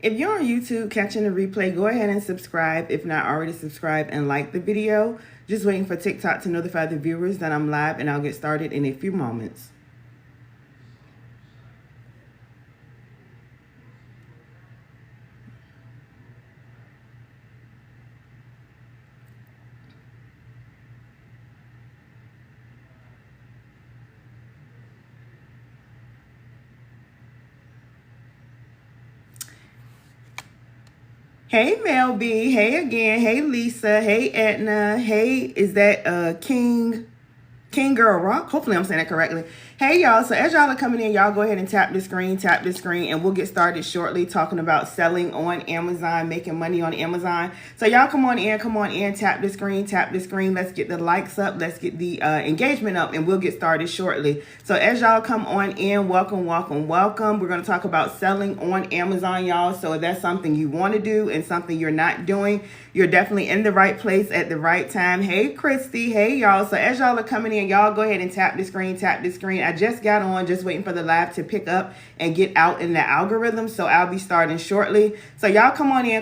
If you're on YouTube catching the replay, go ahead and subscribe. If not already subscribed, and like the video. Just waiting for TikTok to notify the viewers that I'm live, and I'll get started in a few moments. Hey, Mel B. Hey again. Hey, Lisa. Hey, Etna. Hey, is that King Girl Rock? Hopefully I'm saying that correctly. Hey, y'all. So as y'all are coming in, y'all go ahead and tap the screen, and we'll get started shortly talking about selling on Amazon, making money on Amazon. So y'all come on in, tap the screen. Let's get the likes up. Let's get the engagement up, and we'll get started shortly. So as y'all come on in, welcome. We're going to talk about selling on Amazon, y'all. So if that's something you want to do and something you're not doing, you're definitely in the right place at the right time. Hey, Christy. Hey, y'all. So as y'all are coming in, y'all go ahead and tap the screen. I just got on, just waiting for the live to pick up and get out in the algorithm. So I'll be starting shortly. So y'all come on in,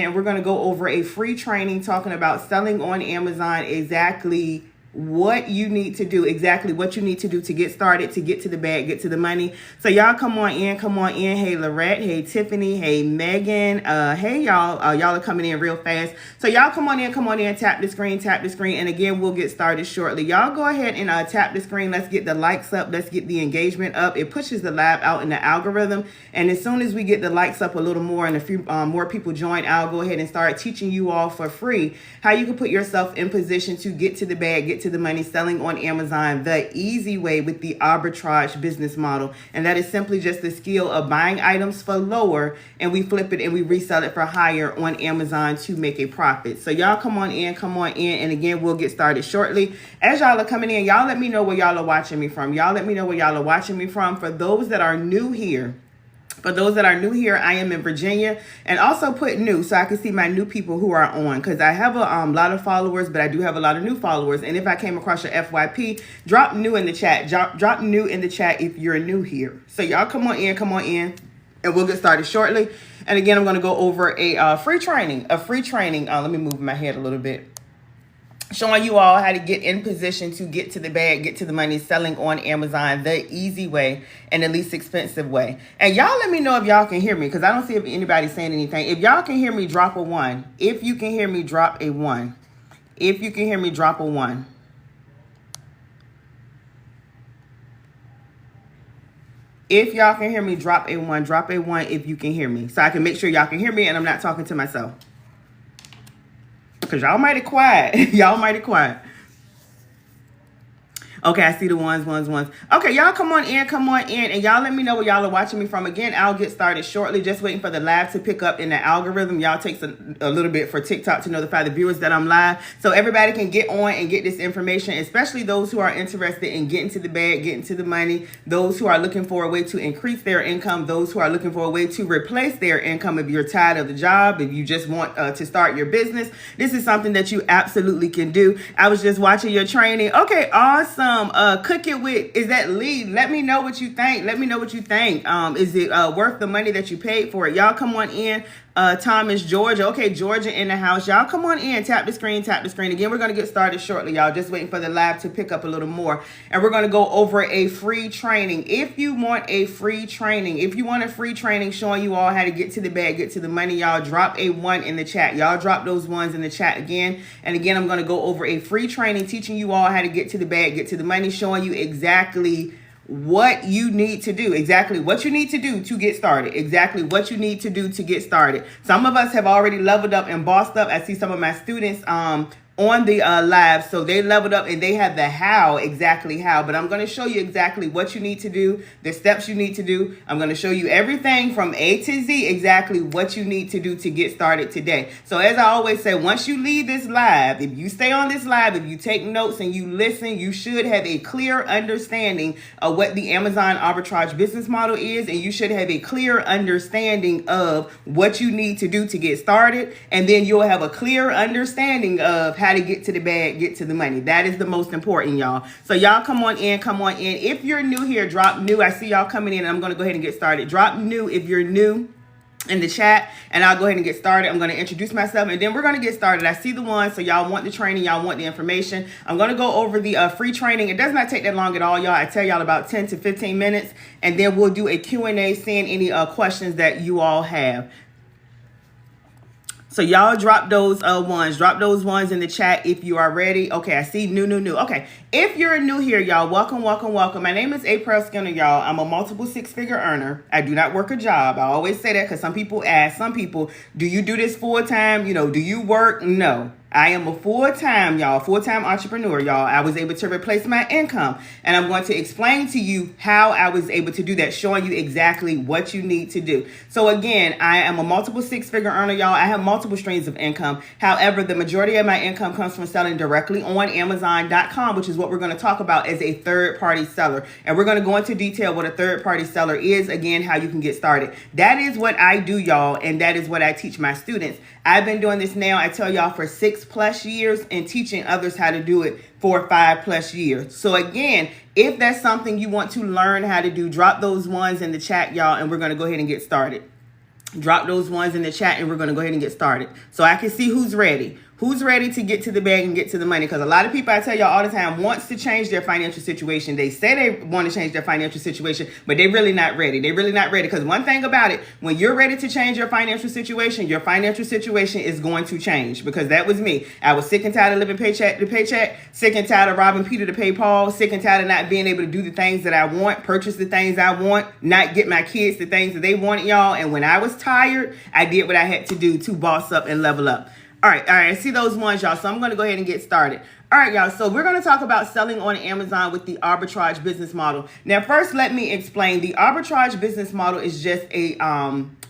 and we're going to go over a free training talking about selling on Amazon, exactly what you need to do, to get started, to get to the bag, get to the money. So y'all come on in. Hey, Lorette. Hey, Tiffany. Hey, Megan. Hey, y'all. Y'all are coming in real fast. So y'all come on in, tap the screen. And again, we'll get started shortly. Y'all go ahead and tap the screen. Let's get the likes up. Let's get the engagement up. It pushes the live out in the algorithm. And as soon as we get the likes up a little more and a few more people join, I'll go ahead and start teaching you all for free how you can put yourself in position to get to the bag, get to the money, selling on Amazon the easy way with the arbitrage business model. And that is simply just the skill of buying items for lower, and we flip it and we resell it for higher on Amazon to make a profit. So y'all come on in. And again, we'll get started shortly. As y'all are coming in, y'all let me know where y'all are watching me from. For those that are new here, I am in Virginia, and also put new so I can see my new people who are on, because I have a lot of followers, but I do have a lot of new followers. And if I came across your FYP, drop new in the chat. Drop new in the chat if you're new here. So y'all come on in, and we'll get started shortly. And again, I'm going to go over a free training. Let me move my head a little bit. Showing you all how to get in position to get to the bag, get to the money, selling on Amazon the easy way and the least expensive way. And y'all let me know if y'all can hear me, because I don't see if anybody's saying anything. If y'all can hear me, drop a 1. If you can hear me, drop a 1. If you can hear me, drop a 1. If y'all can hear me, drop a 1. Drop a 1 if you can hear me, so I can make sure y'all can hear me and I'm not talking to myself. Because y'all mighty quiet. Okay, I see the ones. Okay, y'all come on in, and y'all let me know where y'all are watching me from. Again, I'll get started shortly, just waiting for the live to pick up in the algorithm. Y'all takes a little bit for TikTok to notify the viewers that I'm live, so everybody can get on and get this information, especially those who are interested in getting to the bag, getting to the money, those who are looking for a way to increase their income, those who are looking for a way to replace their income. If you're tired of the job, if you just want to start your business, this is something that you absolutely can do. I was just watching your training. Okay, awesome. Cook it with, is that Lee? Let me know what you think. Is it worth the money that you paid for it? Y'all come on in. Thomas, Georgia. Okay, Georgia in the house. Y'all come on in. Tap the screen. Again, we're going to get started shortly, y'all. Just waiting for the live to pick up a little more. And we're going to go over a free training. If you want a free training showing you all how to get to the bag, get to the money, y'all drop a 1 in the chat. Y'all drop those 1s in the chat again. And again, I'm going to go over a free training teaching you all how to get to the bag, get to the money, showing you exactly what you need to do, to get started. Some of us have already leveled up and bossed up. I see some of my students on the live. So they leveled up and they have the how, exactly how. But I'm going to show you exactly what you need to do, the steps you need to do. I'm going to show you everything from A to Z, exactly what you need to do to get started today. So as I always say, once you leave this live, if you stay on this live, if you take notes and you listen, you should have a clear understanding of what the Amazon arbitrage business model is. And you should have a clear understanding of what you need to do to get started. And then you'll have a clear understanding of how to get to the bag, get to the money. That is the most important, y'all. So y'all come on in. If you're new here, drop new. I see y'all coming in, and I'm going to go ahead and get started. Drop new if you're new. in the chat, and I'll go ahead and get started. I'm going to introduce myself, and then we're going to get started. I see the ones, so y'all want the training, y'all want the information. I'm going to go over the free training. It does not take that long at all, y'all. I tell y'all about 10 to 15 minutes, and then we'll do a Q&A, seeing any questions that you all have. So y'all drop those ones in the chat if you are ready. Okay, I see new. Okay, if you're new here, y'all, welcome. My name is Aprell Skinner, y'all. I'm a multiple six-figure earner. I do not work a job. I always say that because some people ask, do you do this full time? Do you work? No. I am a full-time entrepreneur, y'all. I was able to replace my income, and I'm going to explain to you how I was able to do that, showing you exactly what you need to do. So again, I am a multiple six-figure earner, y'all. I have multiple streams of income. However, the majority of my income comes from selling directly on Amazon.com, which is what we're going to talk about as a third-party seller. And we're going to go into detail what a third-party seller is, again, how you can get started. That is what I do, y'all, and that is what I teach my students. I've been doing this now, I tell y'all, for 6+ years, and teaching others how to do it for 5+ years. So again, if that's something you want to learn how to do, drop those ones in the chat, y'all, and we're going to go ahead and get started. Drop those ones in the chat, and we're going to go ahead and get started so I can see who's ready. Who's ready to get to the bag and get to the money? Because a lot of people, I tell y'all all the time, wants to change their financial situation. They say they want to change their financial situation, but they're really not ready. They're really not ready, because one thing about it, when you're ready to change your financial situation is going to change, because that was me. I was sick and tired of living paycheck to paycheck, sick and tired of robbing Peter to pay Paul, sick and tired of not being able to do the things that I want, purchase the things I want, not get my kids the things that they wanted, y'all. And when I was tired, I did what I had to do to boss up and level up. All right, I see those ones, y'all. So I'm going to go ahead and get started. All right, y'all. So we're going to talk about selling on Amazon with the arbitrage business model. Now, first, let me explain. The arbitrage business model is just a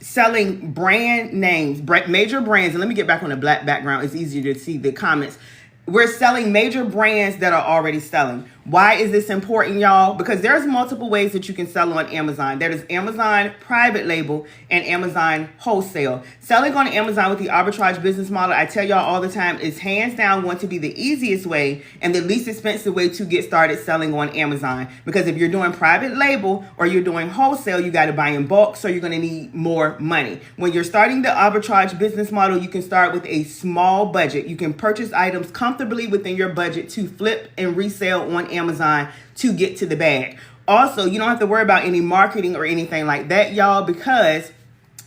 selling brand names, major brands. And let me get back on the black background. It's easier to see the comments. We're selling major brands that are already selling. Why is this important, y'all? Because there's multiple ways that you can sell on Amazon. There is Amazon private label and Amazon wholesale. Selling on Amazon with the arbitrage business model, I tell y'all all the time, is hands down going to be the easiest way and the least expensive way to get started selling on Amazon. Because if you're doing private label or you're doing wholesale, you got to buy in bulk, so you're going to need more money. When you're starting the arbitrage business model, you can start with a small budget. You can purchase items comfortably within your budget to flip and resell on Amazon to get to the bag. Also, you don't have to worry about any marketing or anything like that, y'all, because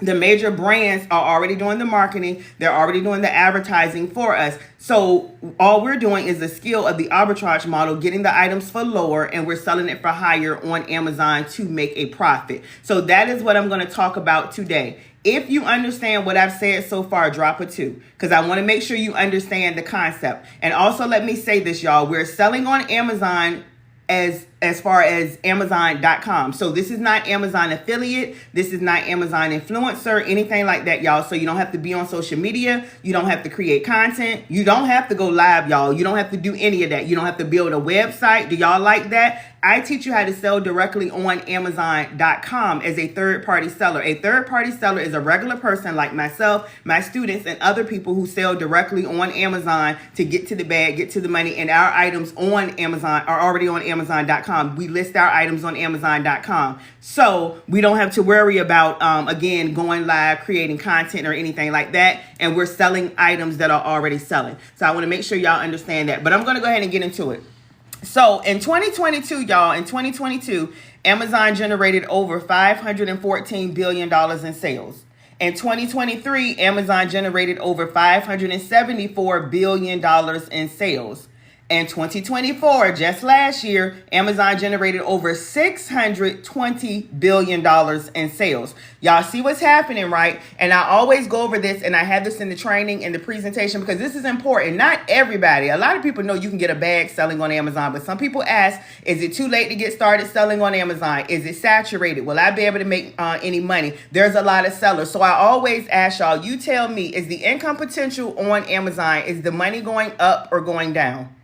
the major brands are already doing the marketing. They're already doing the advertising for us. So all we're doing is the skill of the arbitrage model, getting the items for lower, and we're selling it for higher on Amazon to make a profit. So that is what I'm going to talk about today. If you understand what I've said so far, drop a 2, because I want to make sure you understand the concept. And also, let me say this, y'all. We're selling on Amazon as far as Amazon.com. So this is not Amazon affiliate. This is not Amazon influencer, anything like that, y'all. So you don't have to be on social media. You don't have to create content. You don't have to go live, y'all. You don't have to do any of that. You don't have to build a website. Do y'all like that? I teach you how to sell directly on Amazon.com as a third-party seller. A third-party seller is a regular person like myself, my students, and other people who sell directly on Amazon to get to the bag, get to the money, and our items on Amazon are already on Amazon.com. We list our items on Amazon.com. So we don't have to worry about, again, going live, creating content or anything like that. And we're selling items that are already selling. So I want to make sure y'all understand that. But I'm going to go ahead and get into it. So in 2022, Amazon generated over $514 billion in sales. In 2023, Amazon generated over $574 billion in sales. In 2024, just last year, Amazon generated over $620 billion in sales. Y'all see what's happening, right? And I always go over this, and I have this in the training and the presentation because this is important. Not everybody. A lot of people know you can get a bag selling on Amazon, but some people ask, is it too late to get started selling on Amazon? Is it saturated? Will I be able to make any money? There's a lot of sellers. So I always ask y'all, you tell me, is the income potential on Amazon, is the money going up or going down?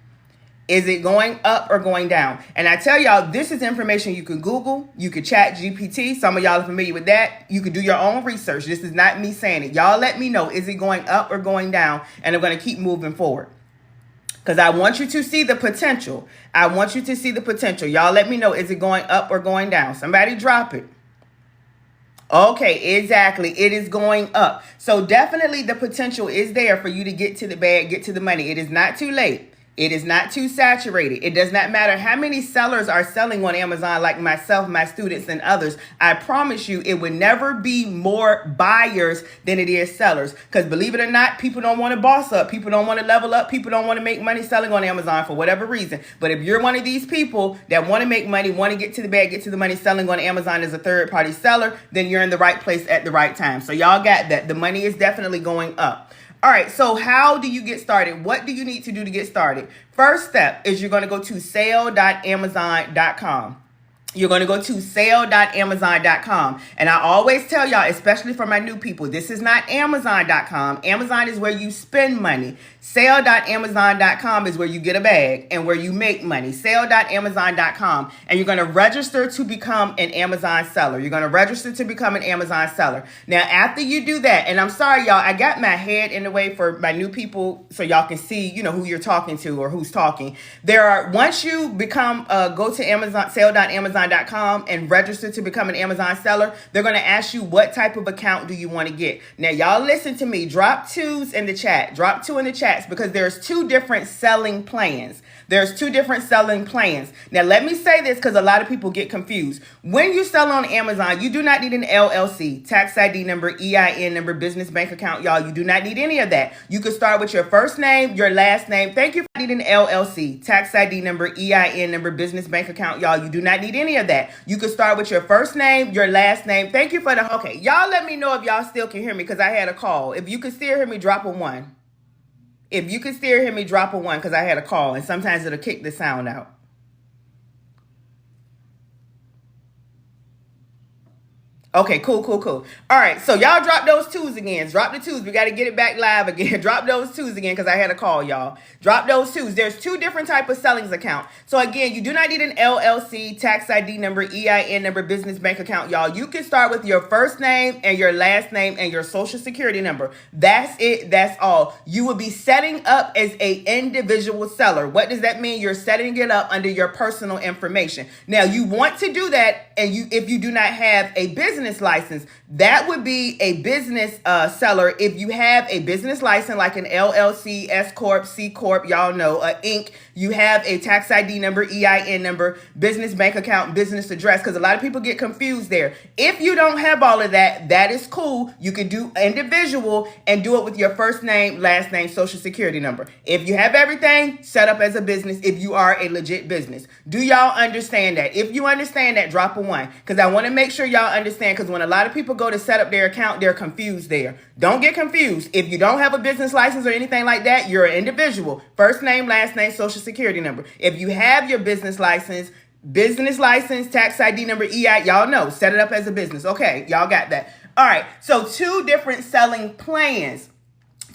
Is it going up or going down? And I tell y'all, this is information you can Google, you can chat GPT. Some of y'all are familiar with that. You can do your own research. This is not me saying it. Y'all let me know, is it going up or going down? And I'm going to keep moving forward, because I want you to see the potential. I want you to see the potential. Y'all let me know, is it going up or going down? Somebody drop it. Okay, exactly. It is going up. So definitely the potential is there for you to get to the bag, get to the money. It is not too late. It is not too saturated. It does not matter how many sellers are selling on Amazon, like myself, my students, and others. I promise you, it would never be more buyers than it is sellers. Because believe it or not, people don't want to boss up. People don't want to level up. People don't want to make money selling on Amazon for whatever reason. But if you're one of these people that want to make money, want to get to the bag, get to the money selling on Amazon as a third-party seller, then you're in the right place at the right time. So y'all got that. The money is definitely going up. All right, so how do you get started? What do you need to do to get started? First step is you're going to go to sale.amazon.com. You're going to go to sale.amazon.com. And I always tell y'all, especially for my new people, this is not Amazon.com. Amazon is where you spend money. Sale.amazon.com is where you get a bag and where you make money. Sale.amazon.com. And you're going to register to become an Amazon seller. You're going to register to become an Amazon seller. Now, after you do that, and I'm sorry, y'all, I got my head in the way for my new people so y'all can see, who you're talking to or who's talking. Once you become, go to Amazon, sale.amazon.com and register to become an Amazon seller, they're going to ask you what type of account do you want to get. Now, y'all listen to me. Drop twos in the chat. Drop two in the chats because there's two different selling plans. There's two different selling plans. Now, let me say this because a lot of people get confused. When you sell on Amazon, you do not need an LLC, tax ID number, EIN number, business bank account, y'all. You do not need any of that. You could start with your first name, your last name. Thank you for needing an LLC, tax ID number, EIN number, business bank account, y'all. You do not need any of that. You could start with your first name, your last name. Thank you for the, okay. Y'all let me know if y'all still can hear me because I had a call. If you can still hear me, drop a 1. If you can still hear me, drop a 1 because I had a call and sometimes it'll kick the sound out. Okay, cool. All right, so y'all drop those twos again. Drop the twos. We got to get it back live again. Drop those twos again because I had a call, y'all. Drop those twos. There's two different type of sellings account. So again, you do not need an LLC, tax ID number, EIN number, business bank account, y'all. You can start with your first name and your last name and your social security number. That's it. That's all. You will be setting up as a individual seller. What does that mean? You're setting it up under your personal information. Now, you want to do that, and if you do not have a business license, that would be a business seller. If you have a business license like an LLC, S Corp, C Corp, y'all know, Inc., you have a tax ID number, EIN number, business bank account, business address, because a lot of people get confused there. If you don't have all of that, that is cool. You can do individual and do it with your first name, last name, social security number. If you have everything, set up as a business if you are a legit business. Do y'all understand that? If you understand that, drop a 1, because I want to make sure y'all understand, because when a lot of people go to set up their account, they're confused there. Don't get confused. If you don't have a business license or anything like that, you're an individual. First name, last name, social security number. If you have your business license, tax ID number, EI, y'all know, set it up as a business. Okay, y'all got that. All right, so two different selling plans.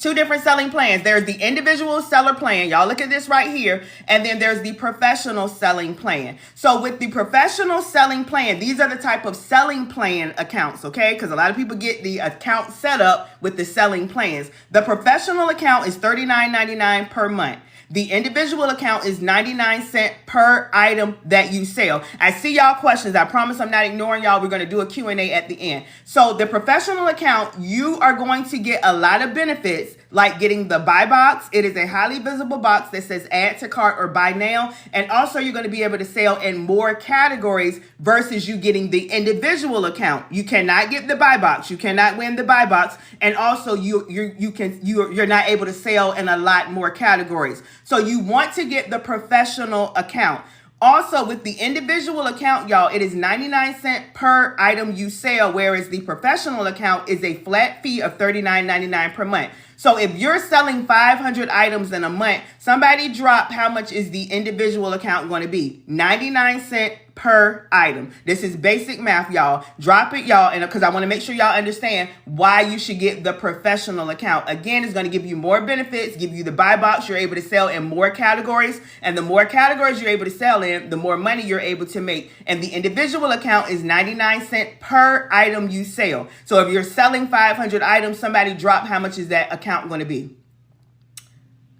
There's the individual seller plan. Y'all look at this right here. And then there's the professional selling plan. So with the professional selling plan, these are the type of selling plan accounts, okay? Because a lot of people get the account set up with the selling plans. The professional account is $39.99 per month. The individual account is 99 cents per item that you sell. I see y'all questions. I promise I'm not ignoring y'all. We're going to do a Q&A at the end. So the professional account, you are going to get a lot of benefits like getting the buy box. It is a highly visible box that says add to cart or buy now. And also you're going to be able to sell in more categories versus you getting the individual account. You cannot get the buy box. You cannot win the buy box. And also you're not able to sell in a lot more categories. So you want to get the professional account. Also, with the individual account, y'all, it is 99 cents per item you sell, whereas the professional account is a flat fee of $39.99 per month. So if you're selling 500 items in a month, somebody drop how much is the individual account going to be? 99 cents per item. This is basic math, y'all. Drop it, y'all, and because I want to make sure y'all understand why you should get the professional account. Again, it's going to give you more benefits, give you the buy box. You're able to sell in more categories, and the more categories you're able to sell in, the more money you're able to make. And the individual account is 99 cents per item you sell. So if you're selling 500 items, somebody drop how much is that account going to be?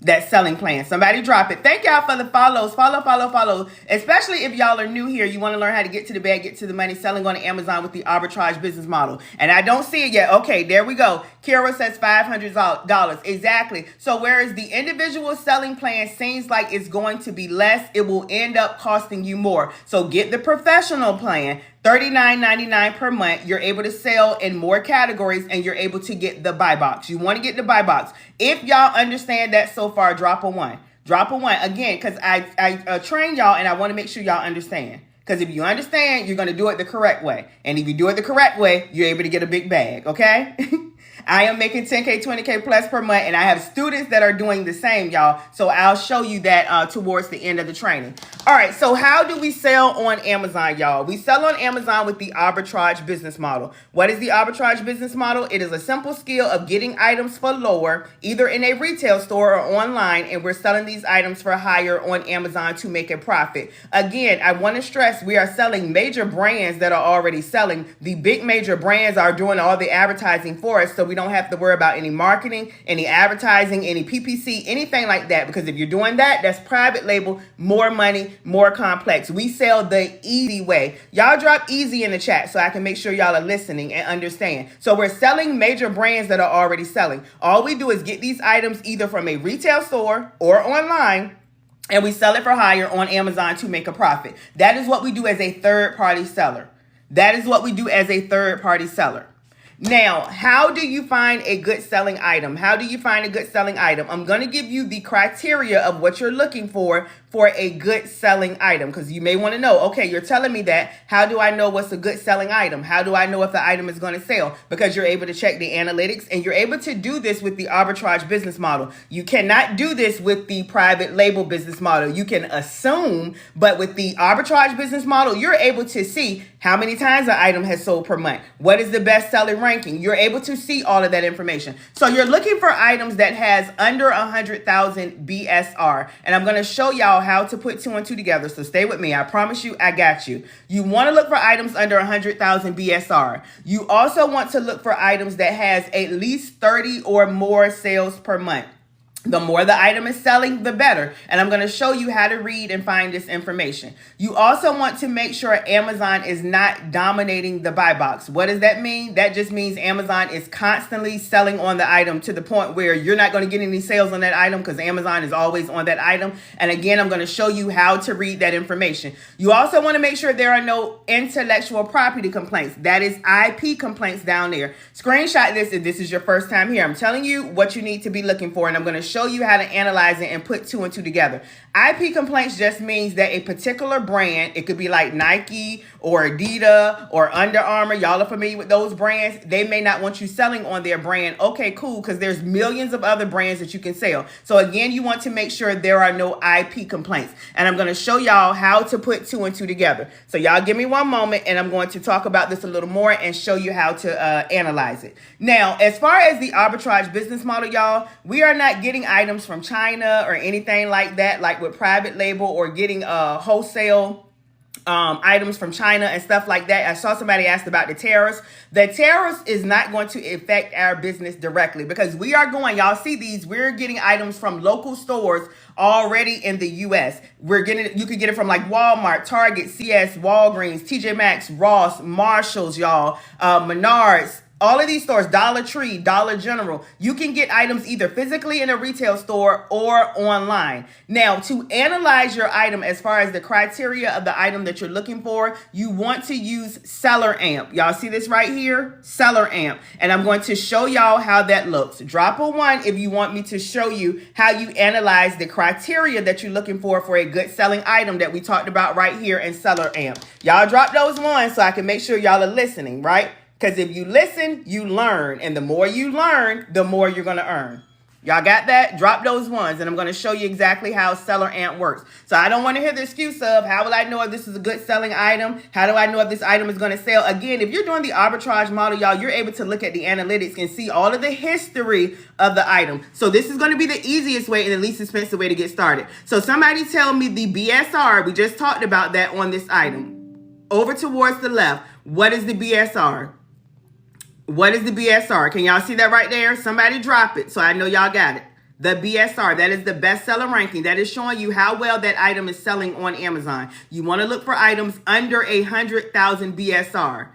that selling plan. Somebody drop it. Thank y'all for the follows. Follow. Especially if y'all are new here, you want to learn how to get to the bag, get to the money, selling on Amazon with the arbitrage business model. And I don't see it yet. Okay, there we go. Kira says $500. Exactly. So whereas the individual selling plan seems like it's going to be less, it will end up costing you more. So get the professional plan. $39.99 per month. You're able to sell in more categories and you're able to get the buy box. You want to get the buy box. If y'all understand that so far, drop a one. Drop a one. Again, because I train y'all and I want to make sure y'all understand. Because if you understand, you're going to do it the correct way. And if you do it the correct way, you're able to get a big bag, okay? I am making 10K, 20K plus per month, and I have students that are doing the same, y'all. So I'll show you that towards the end of the training. All right, so how do we sell on Amazon, y'all? We sell on Amazon with the arbitrage business model. What is the arbitrage business model? It is a simple skill of getting items for lower, either in a retail store or online, and we're selling these items for higher on Amazon to make a profit. Again, I want to stress we are selling major brands that are already selling. The big major brands are doing all the advertising for us, so we don't have to worry about any marketing, any advertising, any PPC, anything like that. Because if you're doing that, that's private label, more money, more complex. We sell the easy way. Y'all drop easy in the chat so I can make sure y'all are listening and understand. So we're selling major brands that are already selling. All we do is get these items either from a retail store or online, and we sell it for higher on Amazon to make a profit. That is what we do as a third-party seller. That is what we do as a third-party seller. Now, how do you find a good selling item? How do you find a good selling item? I'm going to give you the criteria of what you're looking for a good selling item, because you may want to know, okay, you're telling me that. How do I know what's a good selling item? How do I know if the item is going to sell? Because you're able to check the analytics, and you're able to do this with the arbitrage business model. You cannot do this with the private label business model. You can assume, but with the arbitrage business model, you're able to see how many times an item has sold per month. What is the best selling ranking? You're able to see all of that information. So you're looking for items that has under 100,000 BSR. And I'm going to show y'all how to put 2 and 2 together. So stay with me. I promise you, I got you. You want to look for items under 100,000 BSR. You also want to look for items that has at least 30 or more sales per month. The more the item is selling, the better. And I'm going to show you how to read and find this information. You also want to make sure Amazon is not dominating the buy box. What does that mean? That just means Amazon is constantly selling on the item to the point where you're not going to get any sales on that item because Amazon is always on that item. And again, I'm going to show you how to read that information. You also want to make sure there are no intellectual property complaints. That is IP complaints down there. Screenshot this if this is your first time here. I'm telling you what you need to be looking for, and I'm going to show you how to analyze it and put 2 and 2 together. IP complaints just means that a particular brand, it could be like Nike or Adidas or Under Armour. Y'all are familiar with those brands. They may not want you selling on their brand. Okay, cool, because there's millions of other brands that you can sell. So again, you want to make sure there are no IP complaints. And I'm going to show y'all how to put 2 and 2 together. So y'all give me one moment and I'm going to talk about this a little more and show you how to analyze it. Now, as far as the arbitrage business model, y'all, we are not getting items from China or anything like that, like with private label or getting wholesale items from China and stuff like that. I saw somebody asked about the tariffs. The tariffs is not going to affect our business directly because we are going, y'all see these, we're getting items from local stores already in the US. We're getting it, you could get it from like Walmart, Target, CS, Walgreens, TJ Maxx, Ross, Marshalls, y'all, Menards. All of these stores, Dollar Tree, Dollar General, you can get items either physically in a retail store or online. Now, to analyze your item as far as the criteria of the item that you're looking for, you want to use Seller Amp. Y'all see this right here? Seller Amp. And I'm going to show y'all how that looks. Drop a 1 if you want me to show you how you analyze the criteria that you're looking for a good selling item that we talked about right here in Seller Amp. Y'all drop those 1s so I can make sure y'all are listening, right? Because if you listen, you learn. And the more you learn, the more you're going to earn. Y'all got that? Drop those 1s. And I'm going to show you exactly how Seller Amp works. So I don't want to hear the excuse of, how will I know if this is a good selling item? How do I know if this item is going to sell? Again, if you're doing the arbitrage model, y'all, you're able to look at the analytics and see all of the history of the item. So this is going to be the easiest way and the least expensive way to get started. So somebody tell me the BSR. We just talked about that on this item. Over towards the left. What is the BSR? What is the BSR? Can y'all see that right there? Somebody drop it so I know y'all got it. The BSR, that is the bestseller ranking. That is showing you how well that item is selling on Amazon. You want to look for items under 100,000 BSR.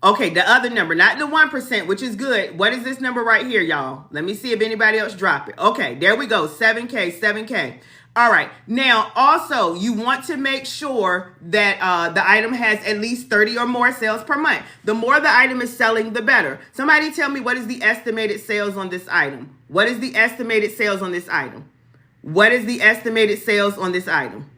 Okay, the other number, not the 1%, which is good. What is this number right here, y'all? Let me see if anybody else drop it. Okay, there we go. 7K, 7K. All right. Now, also, you want to make sure that the item has at least 30 or more sales per month. The more the item is selling, the better. Somebody tell me, what is the estimated sales on this item? What is the estimated sales on this item? What is the estimated sales on this item?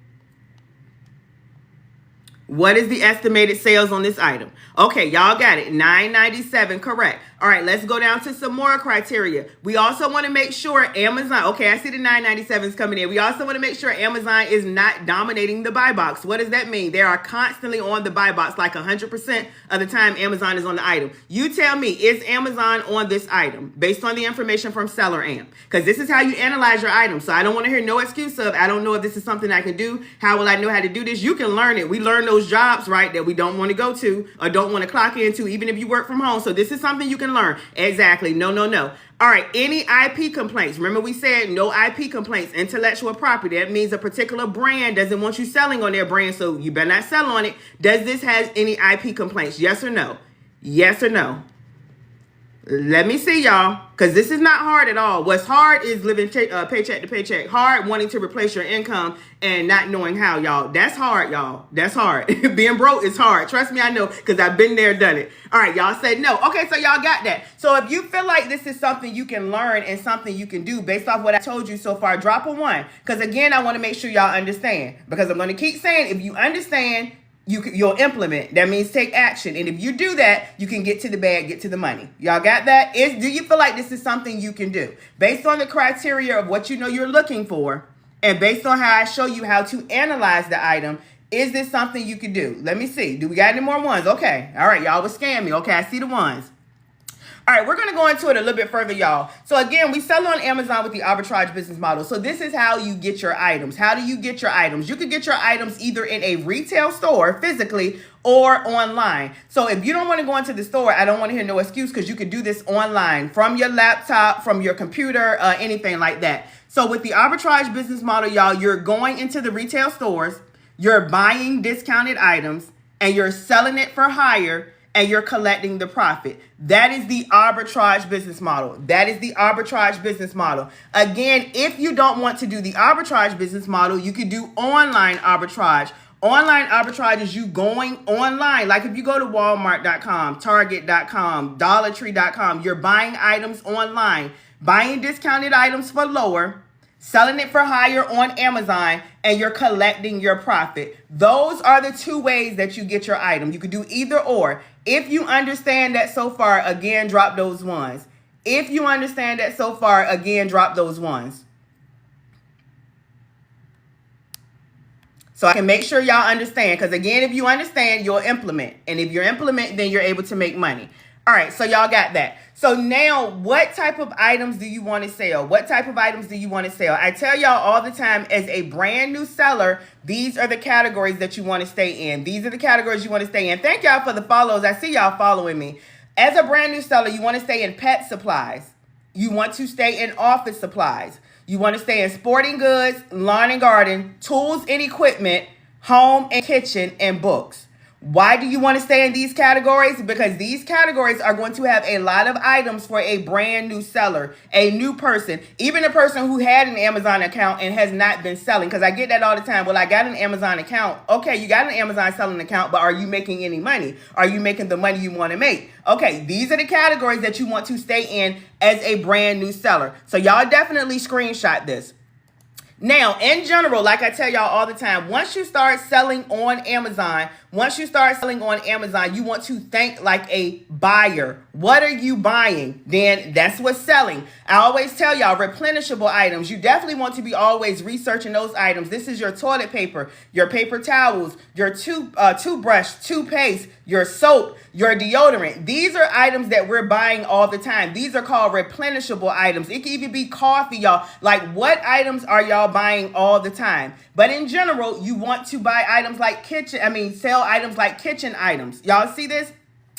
What is the estimated sales on this item? Okay, y'all got it. $9.97, correct. All right, let's go down to some more criteria. We also want to make sure Amazon, okay, I see the $9.97s coming in. We also want to make sure Amazon is not dominating the buy box. What does that mean? They are constantly on the buy box, like 100% of the time Amazon is on the item. You tell me, is Amazon on this item based on the information from Seller Amp? Because this is how you analyze your item. So I don't want to hear no excuse of, I don't know if this is something I can do. How will I know how to do this? You can learn it. We learn those jobs, right, that we don't want to go to or don't want to clock into, even if you work from home. So this is something you can learn. Exactly. No. All right. Any IP complaints? Remember we said no IP complaints, intellectual property. That means a particular brand doesn't want you selling on their brand, so you better not sell on it. Does this have any IP complaints? Yes or no? Yes or no? Let me see, y'all, because this is not hard at all. What's hard is living paycheck to paycheck. Hard wanting to replace your income and not knowing how, y'all. That's hard, y'all. That's hard. Being broke is hard. Trust me, I know, because I've been there, done it. All right, y'all said no. Okay, so y'all got that. So if you feel like this is something you can learn and something you can do based off what I told you so far, drop a 1. Because again, I want to make sure y'all understand. Because I'm going to keep saying, if you understand, you'll implement. That means take action. And if you do that, you can get to the bag, get to the money. Y'all got that? Do you feel like this is something you can do? Based on the criteria of what you know you're looking for, and based on how I show you how to analyze the item, is this something you can do? Let me see. Do we got any more ones? Okay. All right, y'all would scan me. Okay, I see the ones. All right, we're going to go into it a little bit further, y'all. So again, we sell on Amazon with the arbitrage business model. So this is how you get your items. How do you get your items? You can get your items either in a retail store physically or online. So if you don't want to go into the store, I don't want to hear no excuse, because you can do this online from your laptop, from your computer, anything like that. So with the arbitrage business model, y'all, you're going into the retail stores, you're buying discounted items, and you're selling it for higher, and you're collecting the profit. That is the arbitrage business model. That is the arbitrage business model. Again, if you don't want to do the arbitrage business model, you could do online arbitrage. Online arbitrage is you going online. Like if you go to Walmart.com, Target.com, DollarTree.com, you're buying items online, buying discounted items for lower, selling it for higher on Amazon, and you're collecting your profit. Those are the two ways that you get your item. You could do either or. If you understand that so far, again, drop those ones. If you understand that so far, again, drop those ones. So I can make sure y'all understand, because again, if you understand, you'll implement. And if you're implement, then you're able to make money. All right, so y'all got that. So now, what type of items do you want to sell? What type of items do you want to sell? I tell y'all all the time, as a brand new seller, these are the categories that you want to stay in. These are the categories you want to stay in. Thank y'all for the follows. I see y'all following me. As a brand new seller, you want to stay in pet supplies. You want to stay in office supplies. You want to stay in sporting goods, lawn and garden, tools and equipment, home and kitchen, and books. Why do you want to stay in these categories? Because these categories are going to have a lot of items for a brand new seller, a new person, even a person who had an Amazon account and has not been selling. Because I get that all the time. Well, I got an Amazon account. Okay, you got an Amazon selling account, but are you making any money? Are you making the money you want to make? Okay, these are the categories that you want to stay in as a brand new seller. So y'all definitely screenshot this. Now, in general, like I tell y'all all the time, once you start selling on Amazon, you want to think like a buyer. What are you buying? Then that's what's selling. I always tell y'all, replenishable items. You definitely want to be always researching those items. This is your toilet paper, your paper towels, your toothbrush, toothpaste, your soap, your deodorant. These are items that we're buying all the time. These are called replenishable items. It can even be coffee, y'all. Like, what items are y'all buying all the time? But in general, you want to buy items like sell items like kitchen items. Y'all see this?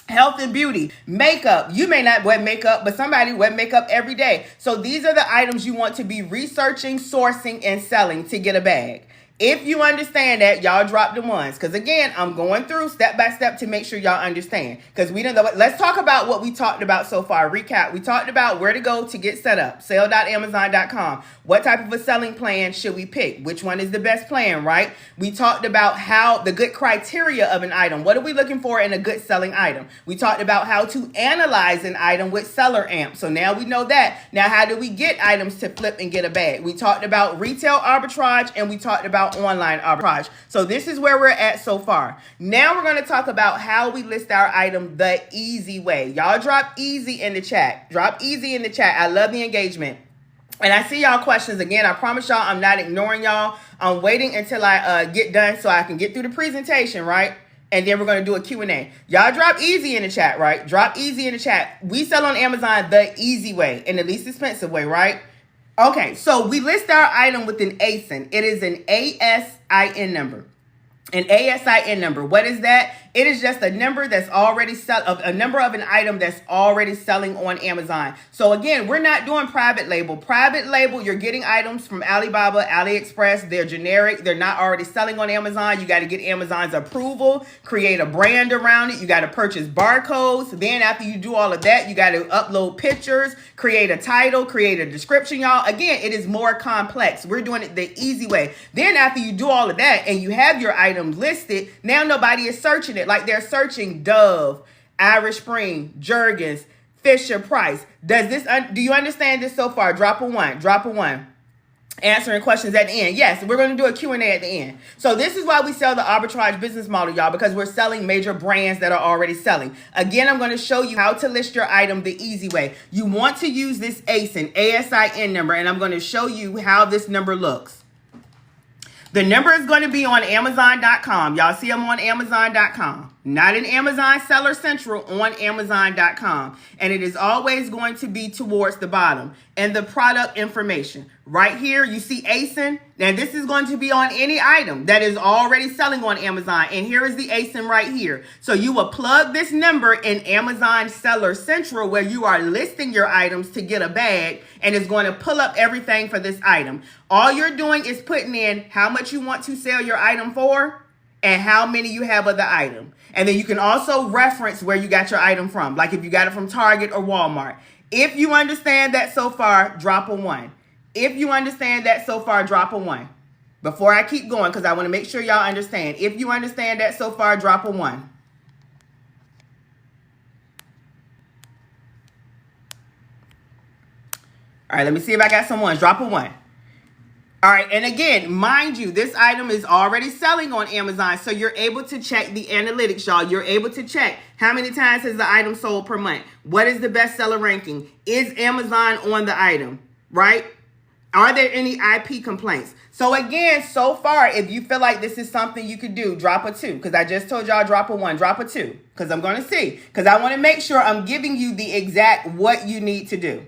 Health and beauty, makeup. You may not wear makeup, but somebody wear makeup every day. So these are the items you want to be researching, sourcing, and selling to get a bag. If you understand that, y'all drop the ones. Because again, I'm going through step by step to make sure y'all understand. Because we don't know. Let's talk about what we talked about so far. Recap. We talked about where to go to get set up. Sale.amazon.com. What type of a selling plan should we pick? Which one is the best plan, right? We talked about how the good criteria of an item. What are we looking for in a good selling item? We talked about how to analyze an item with Seller Amp. So now we know that. Now, how do we get items to flip and get a bag? We talked about retail arbitrage and we talked about online arbitrage. So this is where we're at so far. Now we're going to talk about how we list our item the easy way. Y'all drop easy in the chat. Drop easy in the chat. I love the engagement. And I see y'all questions. Again, I promise y'all I'm not ignoring y'all. I'm waiting until I get done so I can get through the presentation, right? And then we're going to do a Q&A. Y'all drop easy in the chat, right? Drop easy in the chat. We sell on Amazon the easy way, in the least expensive way, right? Okay, so we list our item with an ASIN. It is an ASIN number. An ASIN number. What is that? It is just a number that's already a number of an item that's already selling on Amazon. So again, we're not doing private label. Private label, you're getting items from Alibaba, AliExpress. They're generic. They're not already selling on Amazon. You got to get Amazon's approval, create a brand around it. You got to purchase barcodes. Then after you do all of that, you got to upload pictures, create a title, create a description, y'all. Again, it is more complex. We're doing it the easy way. Then after you do all of that and you have your item listed, now nobody is searching it. Like they're searching Dove, Irish Spring, Jergens, Fisher Price. Do you understand this so far? Drop a one. Drop a one. Answering questions at the end. Yes, we're going to do a Q&A at the end. So this is why we sell the arbitrage business model, y'all, because we're selling major brands that are already selling. Again, I'm going to show you how to list your item the easy way. You want to use this ASIN number, and I'm going to show you how this number looks. The number is going to be on Amazon.com. Y'all see I'm on Amazon.com. Not in Amazon Seller Central, on Amazon.com. And it is always going to be towards the bottom. And the product information. Right here, you see ASIN. Now, this is going to be on any item that is already selling on Amazon. And here is the ASIN right here. So you will plug this number in Amazon Seller Central where you are listing your items to get a bag. And it's going to pull up everything for this item. All you're doing is putting in how much you want to sell your item for and how many you have of the item. And then you can also reference where you got your item from. Like if you got it from Target or Walmart. If you understand that so far, drop a one. If you understand that so far, drop a one. Before I keep going, because I want to make sure y'all understand. If you understand that so far, drop a one. All right, let me see if I got some ones. Drop a one. All right, and again, mind you, this item is already selling on Amazon, so you're able to check the analytics, y'all. You're able to check how many times has the item sold per month. What is the bestseller ranking? Is Amazon on the item, right? Are there any IP complaints? So again, so far, if you feel like this is something you could do, drop a two. Because I just told y'all drop a one, drop a two. Because I'm going to see. Because I want to make sure I'm giving you the exact what you need to do.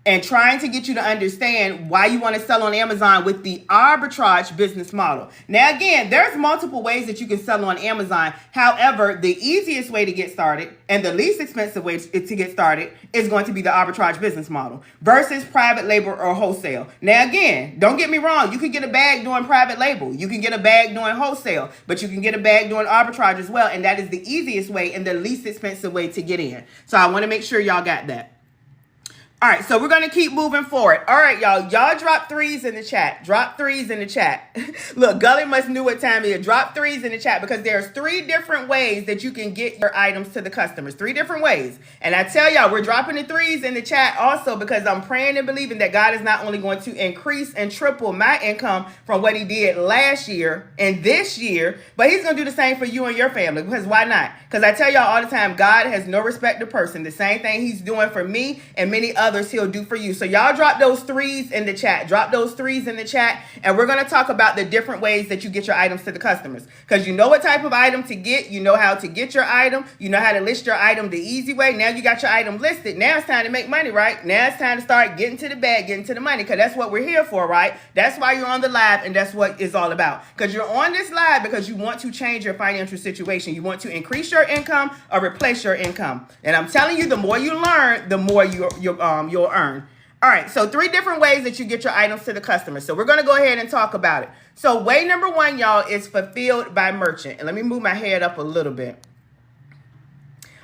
And trying to get you to understand why you want to sell on Amazon with the arbitrage business model. Now, again, there's multiple ways that you can sell on Amazon. However, the easiest way to get started and the least expensive way to get started is going to be the arbitrage business model versus private label or wholesale. Now, again, don't get me wrong. You can get a bag doing private label. You can get a bag doing wholesale, but you can get a bag doing arbitrage as well. And that is the easiest way and the least expensive way to get in. So I want to make sure y'all got that. All right, so we're going to keep moving forward. All right, y'all. Y'all drop threes in the chat. Drop threes in the chat. Look, Gully must knew what time it is. Drop threes in the chat because there's 3 different ways that you can get your items to the customers. 3 different ways. And I tell y'all, we're dropping the threes in the chat also because I'm praying and believing that God is not only going to increase and triple my income from what he did last year and this year, but he's going to do the same for you and your family because why not? Because I tell y'all all the time, God has no respect to person. The same thing he's doing for me and many others others, he'll do for you. So y'all drop those threes in the chat. Drop those threes in the chat. And we're going to talk about the different ways that you get your items to the customers. Because you know what type of item to get. You know how to get your item. You know how to list your item the easy way. Now you got your item listed. Now it's time to make money, right? Now it's time to start getting to the bag, getting to the money. Because that's what we're here for, right? That's why you're on the live, and that's what it's all about. Because you're on this live because you want to change your financial situation. You want to increase your income or replace your income. And I'm telling you, the more you learn, the more you'll earn. All right, so 3 different ways that you get your items to the customer. So we're going to go ahead and talk about it. So way number 1, y'all, is fulfilled by merchant. And let me move my head up a little bit.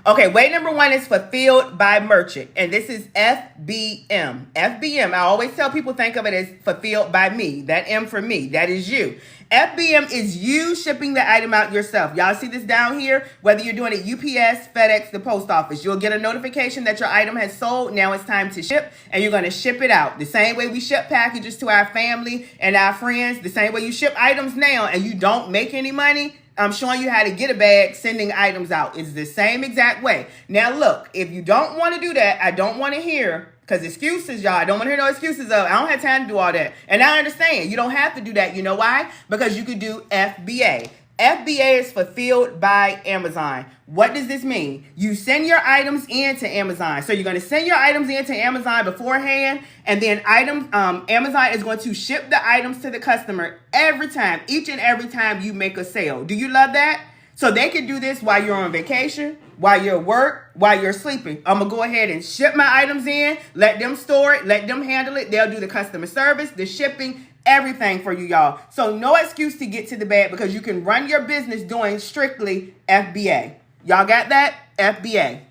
Okay, way number 1 is fulfilled by merchant, and this is FBM. FBM, I always tell people think of it as fulfilled by me. That M for me, that is you. FBM is you shipping the item out yourself. Y'all see this down here? Whether you're doing it UPS, FedEx, the post office, you'll get a notification that your item has sold. Now it's time to ship, and you're going to ship it out. The same way we ship packages to our family and our friends, the same way you ship items now and you don't make any money, I'm showing you how to get a bag, sending items out. It's the same exact way. Now, look, if you don't want to do that, I don't want to hear, because excuses, y'all. I don't want to hear no excuses of, I don't have time to do all that. And I understand. You don't have to do that. You know why? Because you could do FBA. FBA is fulfilled by Amazon. What does this mean? You send your items into Amazon. So you're going to send your items into Amazon beforehand, and then Amazon is going to ship the items to the customer every time, each and every time you make a sale. Do you love that? So they can do this while you're on vacation, while you're at work, while you're sleeping. I'm going to go ahead and ship my items in, let them store it, let them handle it. They'll do the customer service, the shipping, everything for you, y'all. So no excuse to get to the bag, because you can run your business doing strictly FBA. Y'all got that? FBA.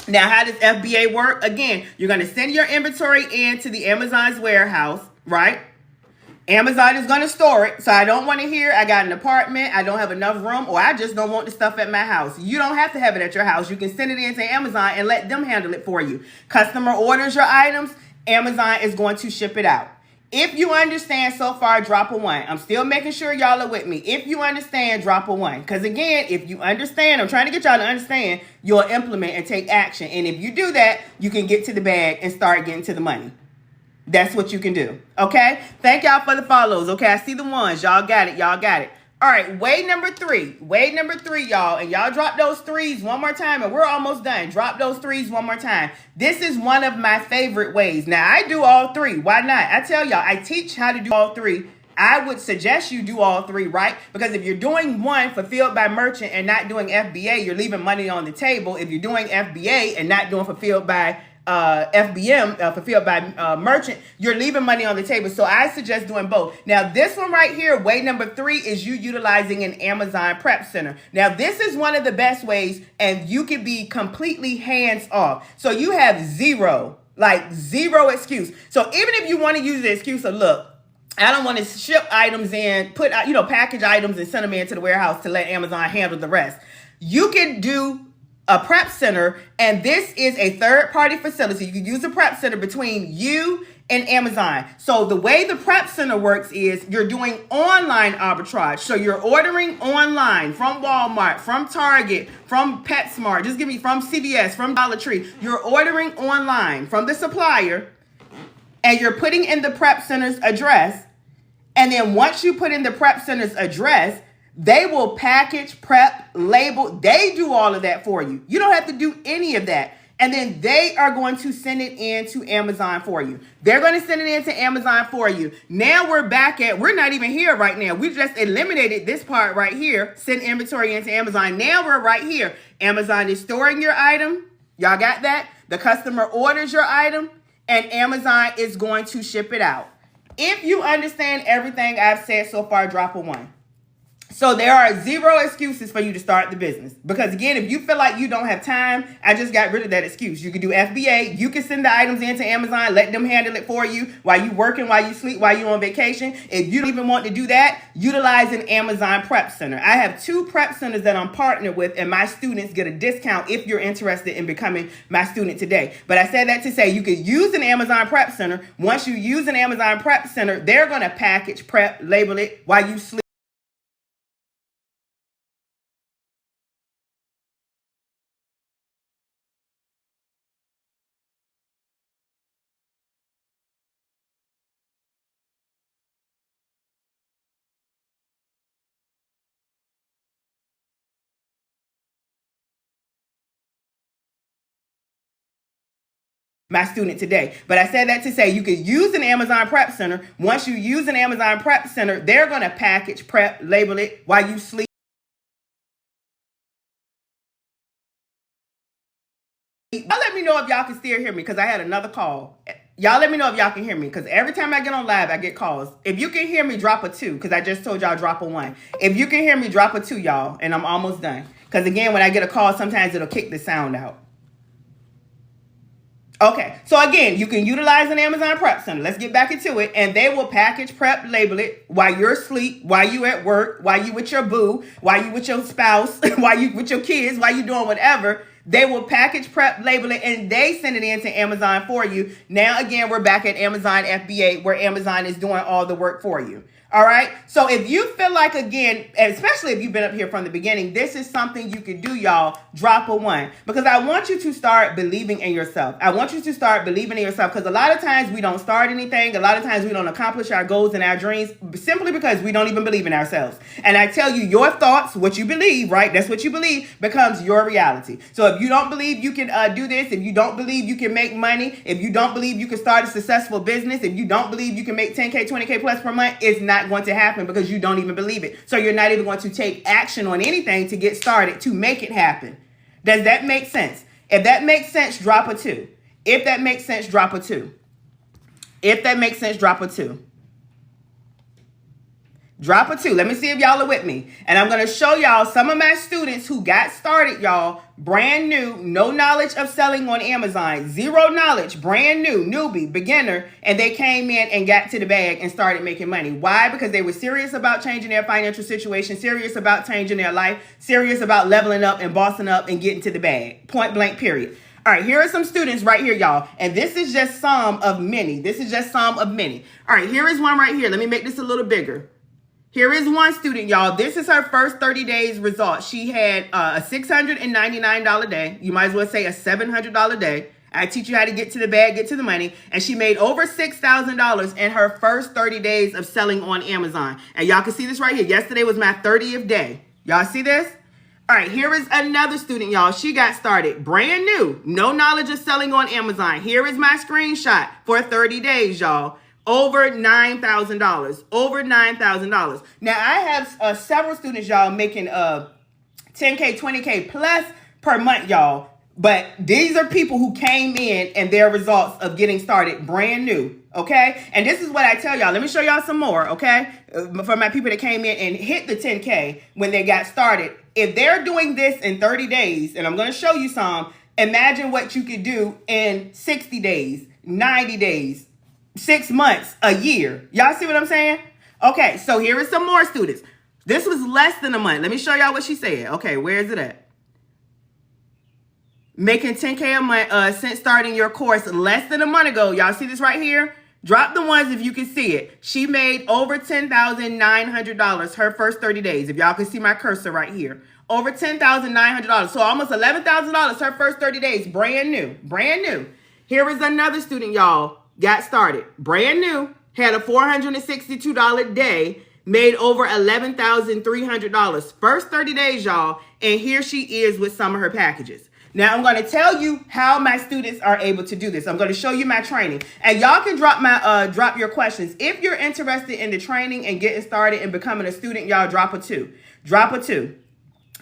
Now, how does FBA work? Again, you're going to send your inventory into the Amazon's warehouse, right? Amazon is going to store it. So I don't want to hear, I got an apartment, I don't have enough room, or I just don't want the stuff at my house. You don't have to have it at your house. You can send it into Amazon and let them handle it for you. Customer orders your items, Amazon is going to ship it out. If you understand so far, drop a 1. I'm still making sure y'all are with me. If you understand, drop a 1. Because again, if you understand, I'm trying to get y'all to understand, you'll implement and take action. And if you do that, you can get to the bag and start getting to the money. That's what you can do. Okay? Thank y'all for the follows. Okay, I see the ones. Y'all got it. Y'all got it. All right, way number 3. Way number 3, y'all. And y'all drop those threes one more time, and we're almost done. Drop those threes one more time. This is one of my favorite ways. Now, I do all 3. Why not? I tell y'all, I teach how to do all 3. I would suggest you do all 3, right? Because if you're doing 1 fulfilled by merchant and not doing FBA, you're leaving money on the table. If you're doing FBA and not doing fulfilled by FBM, fulfilled by merchant, you're leaving money on the table. So I suggest doing both. Now, this one right here, way number 3, is you utilizing an Amazon Prep Center. Now, this is one of the best ways, and you can be completely hands off. So you have zero excuse. So even if you want to use the excuse of, look, I don't want to ship items in, put, package items and send them into the warehouse to let Amazon handle the rest. You can do a prep center, and this is a third-party facility. You can use a prep center between you and Amazon. So the way the prep center works is you're doing online arbitrage. So you're ordering online from Walmart, from Target, from PetSmart, from CVS, from Dollar Tree. You're ordering online from the supplier, and you're putting in the prep center's address. And then once you put in the prep center's address, they will package, prep, label. They do all of that for you. You don't have to do any of that. And then they are going to send it into Amazon for you. They're going to send it into Amazon for you. Now we're not even here right now. We just eliminated this part right here. Send inventory into Amazon. Now we're right here. Amazon is storing your item. Y'all got that? The customer orders your item, and Amazon is going to ship it out. If you understand everything I've said so far, drop a 1. So there are zero excuses for you to start the business. Because again, if you feel like you don't have time, I just got rid of that excuse. You can do FBA. You can send the items into Amazon, let them handle it for you while you working, while you sleep, while you on vacation. If you don't even want to do that, utilize an Amazon Prep Center. I have 2 prep centers that I'm partnered with, and my students get a discount if you're interested in becoming my student today. But I said that to say you could use an Amazon Prep Center. Once you use an Amazon Prep Center, they're going to package, prep, label it while you sleep. my student today. But I said that to say you could use an Amazon Prep Center. Once you use an Amazon Prep Center, they're going to package, prep, label it while you sleep. Y'all let me know if y'all can still hear me because I had another call. Y'all let me know if y'all can hear me because every time I get on live, I get calls. If you can hear me, drop a 2 because I just told y'all drop a 1. If you can hear me, drop a 2, y'all, and I'm almost done. Because again, when I get a call, sometimes it'll kick the sound out. Okay, so again, you can utilize an Amazon Prep Center. Let's get back into it. And they will package, prep, label it while you're asleep, while you at work, while you with your boo, while you with your spouse, while you with your kids, while you doing whatever. They will package, prep, label it, and they send it in to Amazon for you. Now, again, we're back at Amazon FBA where Amazon is doing all the work for you. All right. So if you feel like, again, especially if you've been up here from the beginning, this is something you could do, y'all. Drop a 1 because I want you to start believing in yourself. I want you to start believing in yourself because a lot of times we don't start anything. A lot of times we don't accomplish our goals and our dreams simply because we don't even believe in ourselves. And I tell you, your thoughts, what you believe, right? That's what you believe becomes your reality. So if you don't believe you can do this, if you don't believe you can make money, if you don't believe you can start a successful business, if you don't believe you can make 10K, 20K plus per month, it's not going to happen because you don't even believe it. So you're not even going to take action on anything to get started to make it happen. Does that make sense? If that makes sense, drop a 2. If that makes sense, drop a 2. If that makes sense, drop a 2. Drop a 2. Let me see if y'all are with me. And I'm going to show y'all some of my students who got started, y'all, brand new, no knowledge of selling on Amazon, 0 knowledge, brand new, newbie, beginner, and they came in and got to the bag and started making money. Why? Because they were serious about changing their financial situation, serious about changing their life, serious about leveling up and bossing up and getting to the bag. Point blank, period. All right, here are some students right here, y'all. And this is just some of many. This is just some of many. All right, here is one right here. Let me make this a little bigger. Here is one student, y'all. This is her first 30 days results. She had a $699 day. You might as well say a $700 day. I teach you how to get to the bag, get to the money. And she made over $6,000 in her first 30 days of selling on Amazon. And y'all can see this right here. Yesterday was my 30th day. Y'all see this? All right, here is another student, y'all. She got started brand new. No knowledge of selling on Amazon. Here is my screenshot for 30 days, y'all. Over $9,000. Over $9,000. Now, I have several students, y'all, making 10K, 20K plus per month, y'all. But these are people who came in and their results of getting started brand new, okay? And this is what I tell y'all. Let me show y'all some more, okay? For my people that came in and hit the 10K when they got started. If they're doing this in 30 days, and I'm going to show you some, imagine what you could do in 60 days, 90 days, 6 months, a year. Y'all see what I'm saying? Okay, so here is some more students. This was less than a month. Let me show y'all what she said. Okay, where is it at? Making 10K a month since starting your course less than a month ago. Y'all see this right here? Drop the ones if you can see it. She made over $10,900 her first 30 days. If y'all can see my cursor right here. Over $10,900. So almost $11,000 her first 30 days. Brand new. Brand new. Here is another student, y'all. Got started. Brand new. Had a $462 day. Made over $11,300. First 30 days, y'all. And here she is with some of her packages. Now, I'm going to tell you how my students are able to do this. I'm going to show you my training. And y'all can drop your questions. If you're interested in the training and getting started and becoming a student, y'all drop a 2. Drop a 2.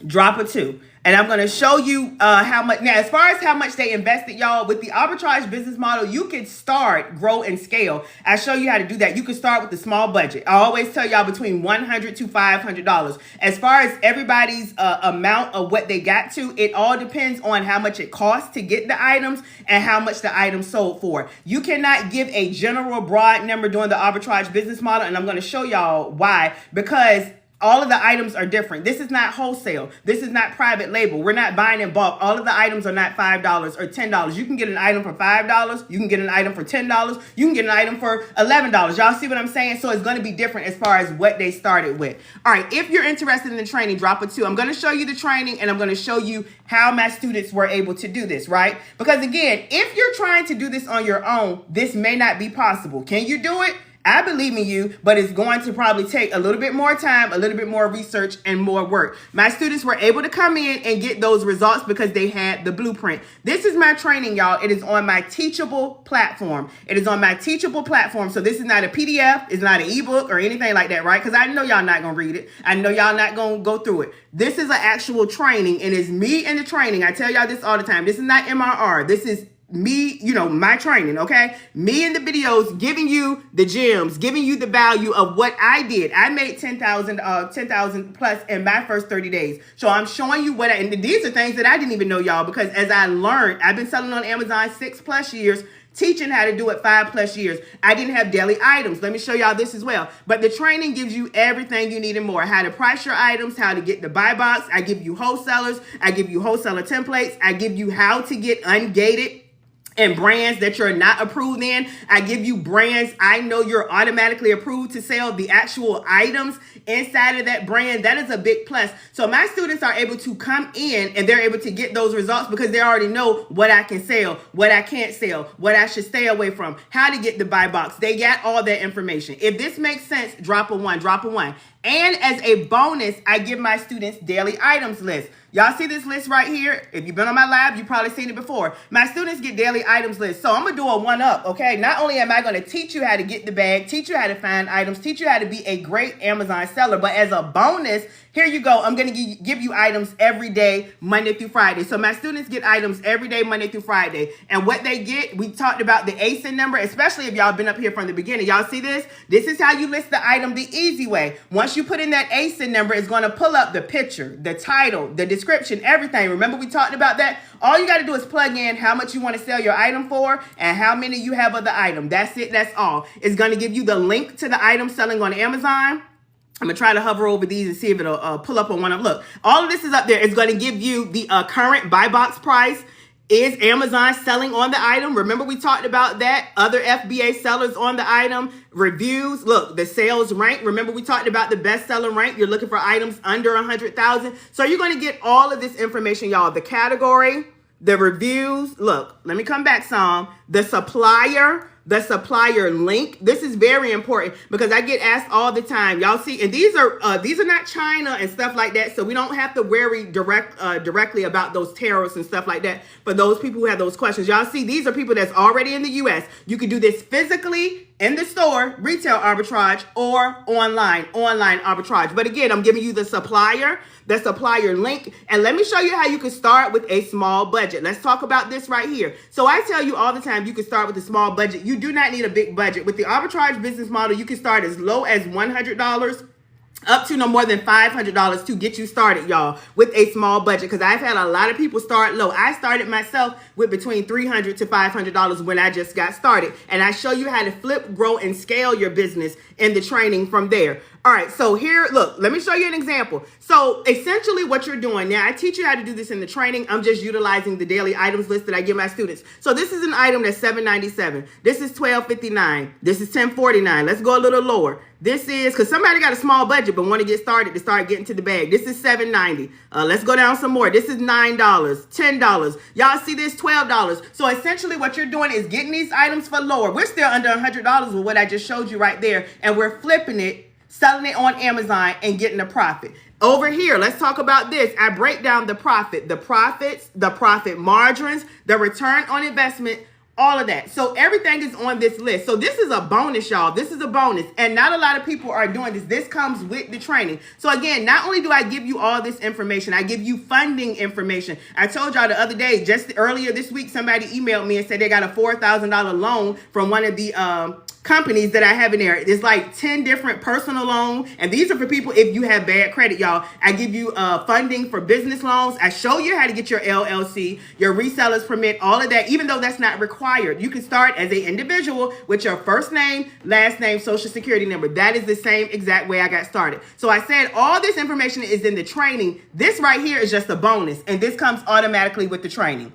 Drop a 2. And I'm going to show you how much. Now, as far as how much they invested, y'all, with the arbitrage business model, you can start, grow, and scale. I show you how to do that. You can start with a small budget. I always tell y'all between $100 to $500. As far as everybody's amount of what they got to, it all depends on how much it costs to get the items and how much the items sold for. You cannot give a general broad number during the arbitrage business model. And I'm going to show y'all why. Because all of the items are different. This is not wholesale. This is not private label. We're not buying in bulk. All of the items are not $5 or $10. You can get an item for $5. You can get an item for $10. You can get an item for $11. Y'all see what I'm saying? So it's going to be different as far as what they started with. All right. If you're interested in the training, drop a 2. I'm going to show you the training and I'm going to show you how my students were able to do this, right? Because again, if you're trying to do this on your own, this may not be possible. Can you do it? I believe in you, but it's going to probably take a little bit more time, a little bit more research, and more work. My students were able to come in and get those results because they had the blueprint. This is my training, y'all. It is on my Teachable platform. It is on my Teachable platform. So this is not a PDF. It's not an ebook or anything like that, right? Because I know y'all not going to read it. I know y'all not going to go through it. This is an actual training, and it's me in the training. I tell y'all this all the time. This is not MRR. This is me, my training, okay? Me in the videos, giving you the gems, giving you the value of what I did. I made 10,000 plus in my first 30 days. So I'm showing you and these are things that I didn't even know, y'all, because as I learned, I've been selling on Amazon 6+ years, teaching how to do it 5+ years. I didn't have daily items. Let me show y'all this as well. But the training gives you everything you need and more. How to price your items, how to get the buy box. I give you wholesalers. I give you wholesaler templates. I give you how to get ungated and brands that you're not approved in. I give you brands I know you're automatically approved to sell, the actual items inside of that brand. That is a big plus. So my students are able to come in and they're able to get those results because they already know what I can sell, what I can't sell, what I should stay away from, how to get the buy box. They got all that information. If this makes sense, drop a 1, drop a 1. And as a bonus, I give my students daily items list. Y'all see this list right here? If you've been on my live, you've probably seen it before. My students get daily items list. So I'm going to do a 1-up, okay? Not only am I going to teach you how to get the bag, teach you how to find items, teach you how to be a great Amazon seller, but as a bonus, here you go. I'm going to give you items every day, Monday through Friday. So my students get items every day, Monday through Friday. And what they get, we talked about the ASIN number, especially if y'all been up here from the beginning. Y'all see this? This is how you list the item the easy way. Once you put in that ASIN number, it's going to pull up the picture, the title, the description, everything. Remember we talked about that? All you got to do is plug in how much you want to sell your item for and how many you have of the item. That's it. That's all. It's going to give you the link to the item selling on Amazon. I'm going to try to hover over these and see if it'll pull up on one of them. Look, all of this is up there. It's going to give you the current buy box price. Is Amazon selling on the item? Remember we talked about that. Other FBA sellers on the item. Reviews. Look, the sales rank. Remember we talked about the bestseller rank. You're looking for items under 100,000. So you're going to get all of this information, y'all. The category, the reviews. Look, let me come back some. The supplier link. This is very important because I get asked all the time. Y'all see, and these are not China and stuff like that, so we don't have to worry directly about those tariffs and stuff like that for those people who have those questions. Y'all see, these are people that's already in the U.S. You could do this physically in the store, retail arbitrage, or online arbitrage. But again, I'm giving you the supplier link. And let me show you how you can start with a small budget. Let's talk about this right here. So I tell you all the time, you can start with a small budget. You do not need a big budget. With the arbitrage business model, you can start as low as $100 up to no more than $500 to get you started, y'all, with a small budget. Because I've had a lot of people start low. I started myself with between $300 to $500 when I just got started. And I show you how to flip, grow, and scale your business in the training from there. All right, so here, look, let me show you an example. So essentially what you're doing now, I teach you how to do this in the training. I'm just utilizing the daily items list that I give my students. So this is an item that's $7.97. This is $12.59. This is $10.49. Let's go a little lower. This is, because somebody got a small budget but want to get started to start getting to the bag. This is $7.90. Let's go down some more. This is $9, $10. Y'all see this? $12. So essentially what you're doing is getting these items for lower. We're still under $100 with what I just showed you right there. And we're flipping it, selling it on Amazon and getting a profit. Over here, let's talk about this. I break down the profit, the profits, the profit margins, the return on investment, all of that. So everything is on this list. So this is a bonus, y'all. This is a bonus. And not a lot of people are doing this. This comes with the training. So again, not only do I give you all this information, I give you funding information. I told y'all the other day, just earlier this week, somebody emailed me and said they got a $4,000 loan from one of the companies that I have in there. There's like 10 different personal loans, and these are for people if you have bad credit, y'all. I give you funding for business loans. I show you how to get your LLC, your reseller's permit, all of that, even though that's not required. You can start as an individual with your first name, last name, social security number. That is the same exact way I got started. So I said all this information is in the training. This right here is just a bonus, and this comes automatically with the training.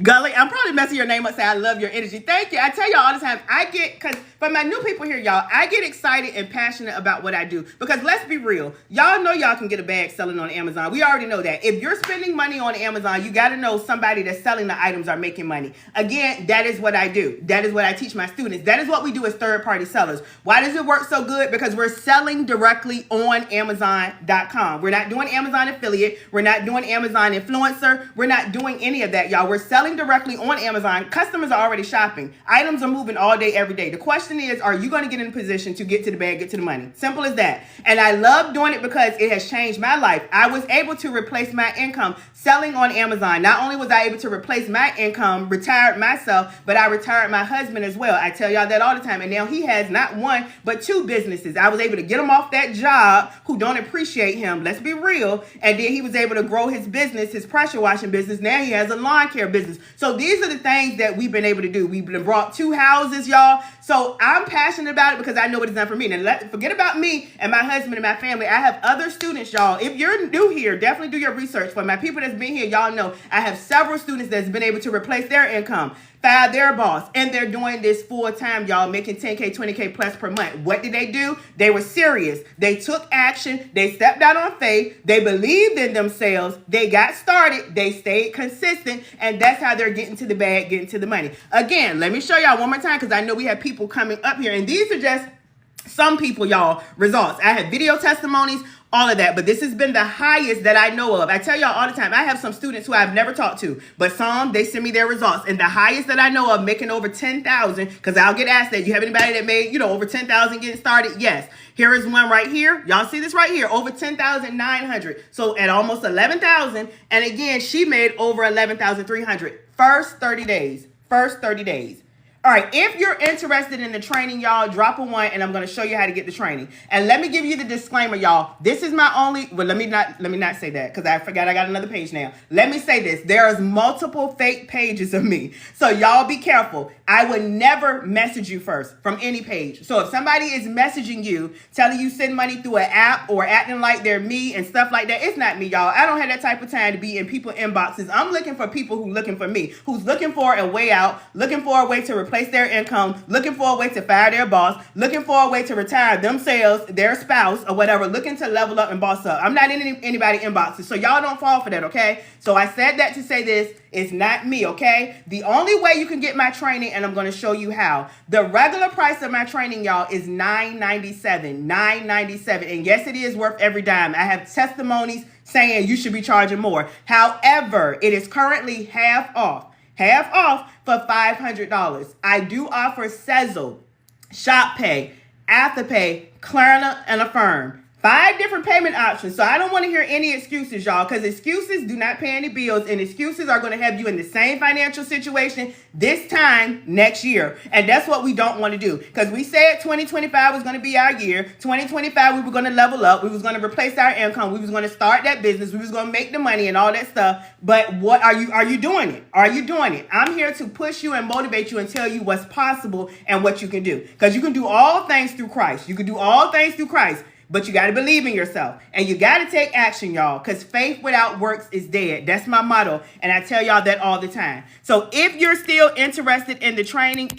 Gully, I'm probably messing your name up. Say I love your energy. Thank you. I tell y'all all the time. Because for my new people here, y'all, I get excited and passionate about what I do. Because let's be real, y'all know y'all can get a bag selling on Amazon. We already know that. If you're spending money on Amazon, you got to know somebody that's selling the items are making money. Again, that is what I do. That is what I teach my students. That is what we do as third-party sellers. Why does it work so good? Because we're selling directly on Amazon.com. We're not doing Amazon affiliate. We're not doing Amazon influencer. We're not doing any of that, y'all. We're selling directly on Amazon. Customers are already shopping. Items are moving all day, every day. The question is, are you going to get in a position to get to the bag, get to the money? Simple as that. And I love doing it because it has changed my life. I was able to replace my income selling on Amazon. Not only was I able to replace my income, retired myself, but I retired my husband as well. I tell y'all that all the time. And now he has not one, but two businesses. I was able to get him off that job who don't appreciate him. Let's be real. And then he was able to grow his business, his pressure washing business. Now he has a lawn care business. So these are the things that we've been able to do. We've been brought 2 houses, y'all. So I'm passionate about it because I know what it's done for me. And forget about me and my husband and my family. I have other students, y'all. If you're new here, definitely do your research. For my people that's been here, y'all know I have several students that's been able to replace their income, fire their boss, and they're doing this full time, y'all, making 10K, 20K plus per month. What did they do? They were serious. They took action. They stepped out on faith. They believed in themselves. They got started. They stayed consistent, and that's how they're getting to the bag, getting to the money. Again, let me show y'all one more time because I know we have people coming up here, and these are just some people, y'all, results. I have video testimonies, all of that, but this has been the highest that I know of. I tell y'all all the time, I have some students who I've never talked to, but some, they send me their results. And the highest that I know of making over 10,000, because I'll get asked that, you have anybody that made, over 10,000 getting started? Yes. Here is one right here. Y'all see this right here, over 10,900. So at almost 11,000. And again, she made over 11,300. First 30 days. First 30 days. All right, if you're interested in the training, y'all, drop a 1 and I'm going to show you how to get the training. And let me give you the disclaimer, y'all. This is my only, well, let me not say that because I forgot I got another page now. Let me say this. There's multiple fake pages of me. So y'all be careful. I would never message you first from any page. So if somebody is messaging you, telling you send money through an app or acting like they're me and stuff like that, it's not me, y'all. I don't have that type of time to be in people's inboxes. I'm looking for people who looking for me, who's looking for a way out, looking for a way to replace their income, looking for a way to fire their boss, looking for a way to retire themselves, their spouse, or whatever, looking to level up and boss up. I'm not in anybody inboxes, so y'all don't fall for that, okay? So I said that to say this. It's not me, okay? The only way you can get my training, and I'm going to show you how. The regular price of my training, y'all, is $997. $997. And yes, it is worth every dime. I have testimonies saying you should be charging more. However, it is currently half off. Half off for $500. I do offer Sezzle, Shop Pay, Afterpay, Klarna, and Affirm. 5 different payment options. So I don't want to hear any excuses, y'all, because excuses do not pay any bills, and excuses are going to have you in the same financial situation this time next year. And that's what we don't want to do, because we said 2025 was going to be our year. 2025, we were going to level up. We was going to replace our income. We was going to start that business. We was going to make the money and all that stuff. But what are you doing it? Are you doing it? I'm here to push you and motivate you and tell you what's possible and what you can do, because you can do all things through Christ. You can do all things through Christ. But you got to believe in yourself, and you got to take action, y'all, because faith without works is dead. That's my motto, and I tell y'all that all the time. So if you're still interested in the training,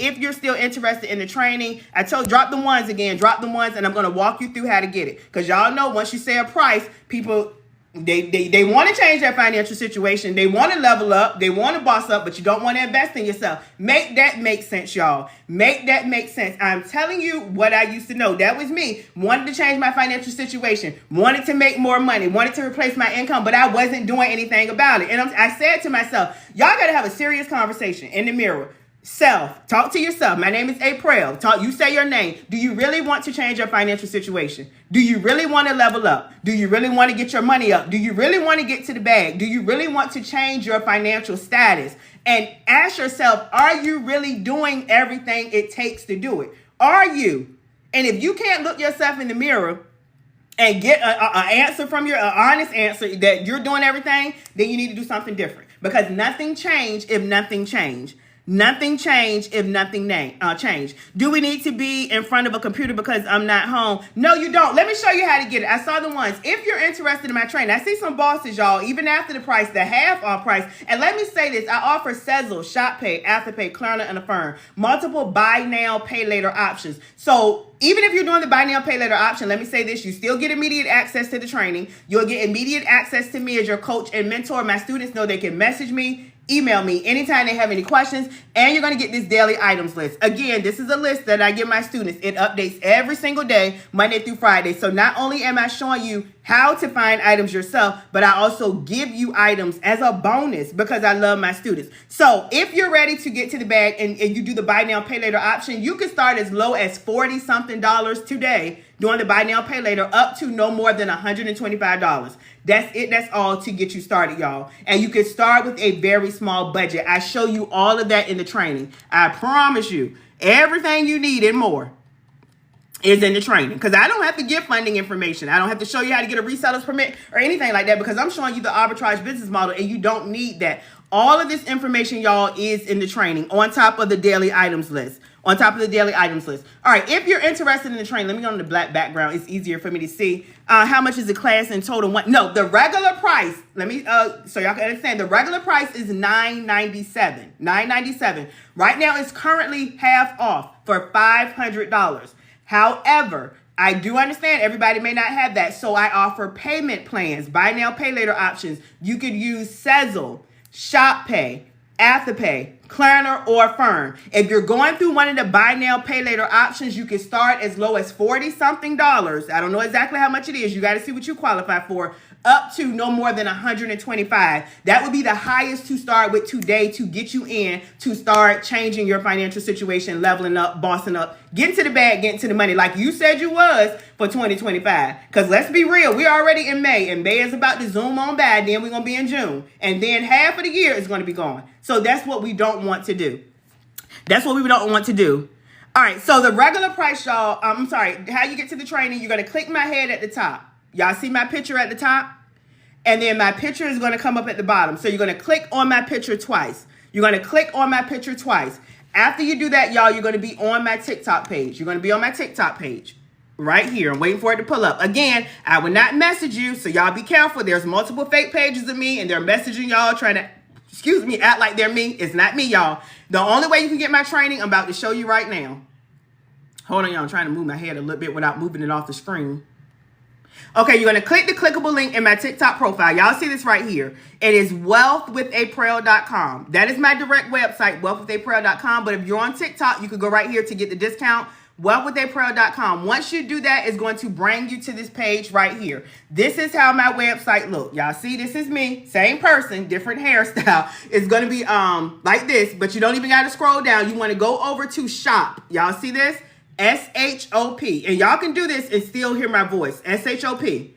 I told drop the ones again, and I'm going to walk you through how to get it, because y'all know once you say a price, people, they want to change their financial situation. They want to level up. They want to boss up, but you don't want to invest in yourself. Make that make sense, y'all. Make that make sense. I'm telling you what I used to know. That was me. Wanted to change my financial situation. Wanted to make more money. Wanted to replace my income, but I wasn't doing anything about it. And I said to myself, y'all got to have a serious conversation in the mirror. Self, talk to yourself. My name is Aprell. You say your name. Do you really want to change your financial situation? Do you really want to level up? Do you really want to get your money up? Do you really want to get to the bag? Do you really want to change your financial status? And ask yourself, are you really doing everything it takes to do it? Are you? And if you can't look yourself in the mirror and get an answer from an honest answer that you're doing everything, then you need to do something different, because nothing changed if nothing changed. Nothing changed if nothing changed. Do we need to be in front of a computer because I'm not home? No, you don't. Let me show you how to get it. I saw the ones. If you're interested in my training, I see some bosses, y'all, even after the price, the half off price. And let me say this. I offer Sezzle, Shop Pay, Afterpay, Klarna, and Affirm. Multiple buy now, pay later options. So even if you're doing the buy now, pay later option, let me say this. You still get immediate access to the training. You'll get immediate access to me as your coach and mentor. My students know they can message me, email me anytime they have any questions, and you're going to get this daily items list. Again, this is a list that I give my students. It updates every single day, Monday through Friday. So not only am I showing you how to find items yourself, but I also give you items as a bonus because I love my students. So if you're ready to get to the bag and you do the buy now, pay later option, you can start as low as $40-something today doing the buy now, pay later up to no more than $125. That's it. That's all to get you started, y'all. And you can start with a very small budget. I show you all of that in the training. I promise you, everything you need and more is in the training, because I don't have to give funding information. I don't have to show you how to get a reseller's permit or anything like that, because I'm showing you the arbitrage business model and you don't need that. All of this information, y'all, is in the training on top of the daily items list. On top of the daily items list. All right, if you're interested in the training, let me go on the black background. It's easier for me to see. How much is the class in total? No, the regular price, let me, so y'all can understand, the regular price is $997. $997. Right now, it's currently half off for $500. However, I do understand everybody may not have that, so I offer payment plans, buy now, pay later options. You could use Sezzle, Shop Pay, Afterpay, Klarna, or Affirm. If you're going through one of the buy now, pay later options, you can start as low as $40-something. I don't know exactly how much it is. You got to see what you qualify for. Up to no more than $125. That would be the highest to start with today to get you in to start changing your financial situation, leveling up, bossing up, getting to the bag, getting to the money like you said you was for 2025. Because let's be real, we're already in May, and May is about to zoom on by. Then we're going to be in June, and then half of the year is going to be gone. So that's what we don't want to do. That's what we don't want to do. All right, so the regular price, y'all, I'm sorry, how you get to the training, you're going to click my head at the top. Y'all see my picture at the top? And then my picture is going to come up at the bottom. So you're going to click on my picture twice. You're going to click on my picture twice. After you do that, y'all, you're going to be on my TikTok page. You're going to be on my TikTok page right here. I'm waiting for it to pull up. Again, I will not message you, so y'all be careful. There's multiple fake pages of me, and they're messaging y'all trying to, act like they're me. It's not me, y'all. The only way you can get my training, I'm about to show you right now. Hold on, y'all. I'm trying to move my head a little bit without moving it off the screen. Okay, you're going to click the clickable link in my TikTok profile. Y'all see this right here. It is wealthwithaprell.com. That is my direct website, wealthwithaprell.com. But if you're on TikTok, you could go right here to get the discount, wealthwithaprell.com. Once you do that, it's going to bring you to this page right here. This is how my website looks. Y'all see, this is me. Same person, different hairstyle. It's going to be like this, but you don't even got to scroll down. You want to go over to shop. Y'all see this? S-H-O-P. And y'all can do this and still hear my voice. S-H-O-P.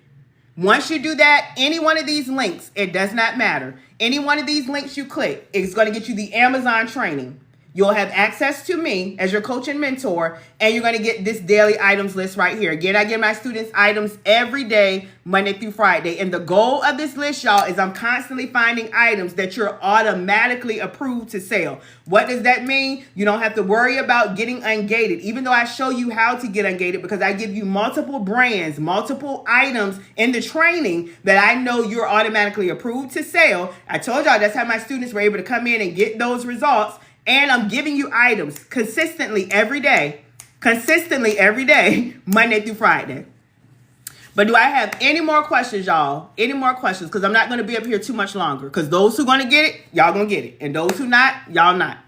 Once you do that, any one of these links, it does not matter. Any one of these links you click, it's going to get you the Amazon training. You'll have access to me as your coach and mentor, and you're going to get this daily items list right here. Again, I give my students items every day, Monday through Friday. And the goal of this list, y'all, is I'm constantly finding items that you're automatically approved to sell. What does that mean? You don't have to worry about getting ungated, even though I show you how to get ungated, because I give you multiple brands, multiple items in the training that I know you're automatically approved to sell. I told y'all that's how my students were able to come in and get those results. And I'm giving you items consistently every day, Monday through Friday. But do I have any more questions, y'all? Any more questions? Because I'm not going to be up here too much longer. Because those who going to get it, y'all going to get it. And those who not, y'all not.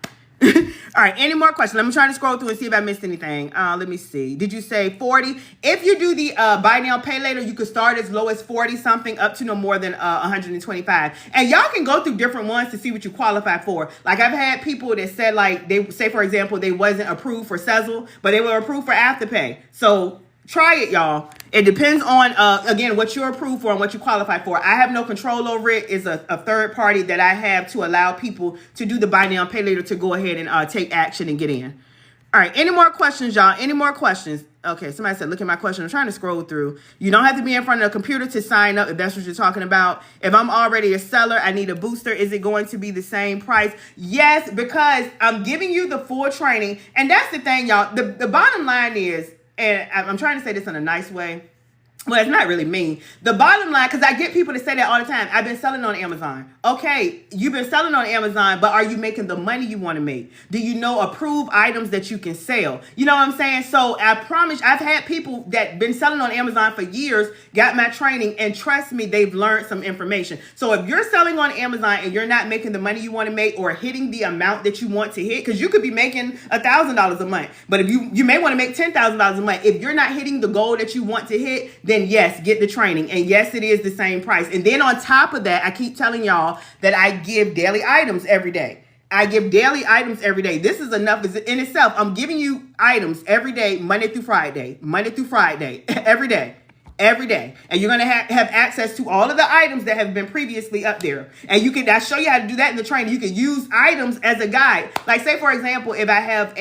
All right, any more questions? Let me try to scroll through and see if I missed anything. Let me see. Did you say 40? If you do the buy now, pay later, you could start as low as 40-something up to no more than 125. And y'all can go through different ones to see what you qualify for. Like I've had people that said, like, they say, for example, they wasn't approved for Sezzle, but they were approved for Afterpay. So try it, y'all. It depends on, again, what you're approved for and what you qualify for. I have no control over it. It's a third party that I have to allow people to do the buy now, pay later to go ahead and take action and get in. All right, any more questions, y'all? Any more questions? Okay, somebody said, look at my question. I'm trying to scroll through. You don't have to be in front of a computer to sign up if that's what you're talking about. If I'm already a seller, I need a booster. Is it going to be the same price? Yes, because I'm giving you the full training. And that's the thing, y'all. The bottom line is, and I'm trying to say this in a nice way. Well, it's not really mean. The bottom line, because I get people to say that all the time. I've been selling on Amazon. Okay, you've been selling on Amazon, but are you making the money you want to make? Do you know approved items that you can sell? You know what I'm saying? So I promise, I've had people that been selling on Amazon for years, got my training, and trust me, they've learned some information. So if you're selling on Amazon and you're not making the money you want to make or hitting the amount that you want to hit, because you could be making $1,000 a month, but if you may want to make $10,000 a month. If you're not hitting the goal that you want to hit, then yes, get the training. And yes, it is the same price. And then on top of that, I keep telling y'all that I give daily items every day. I give daily items every day. This is enough in itself. I'm giving you items every day, Monday through Friday, every day. Every day. And you're going to have access to all of the items that have been previously up there. And I show you how to do that in the training. You can use items as a guide. Like say, for example, if I have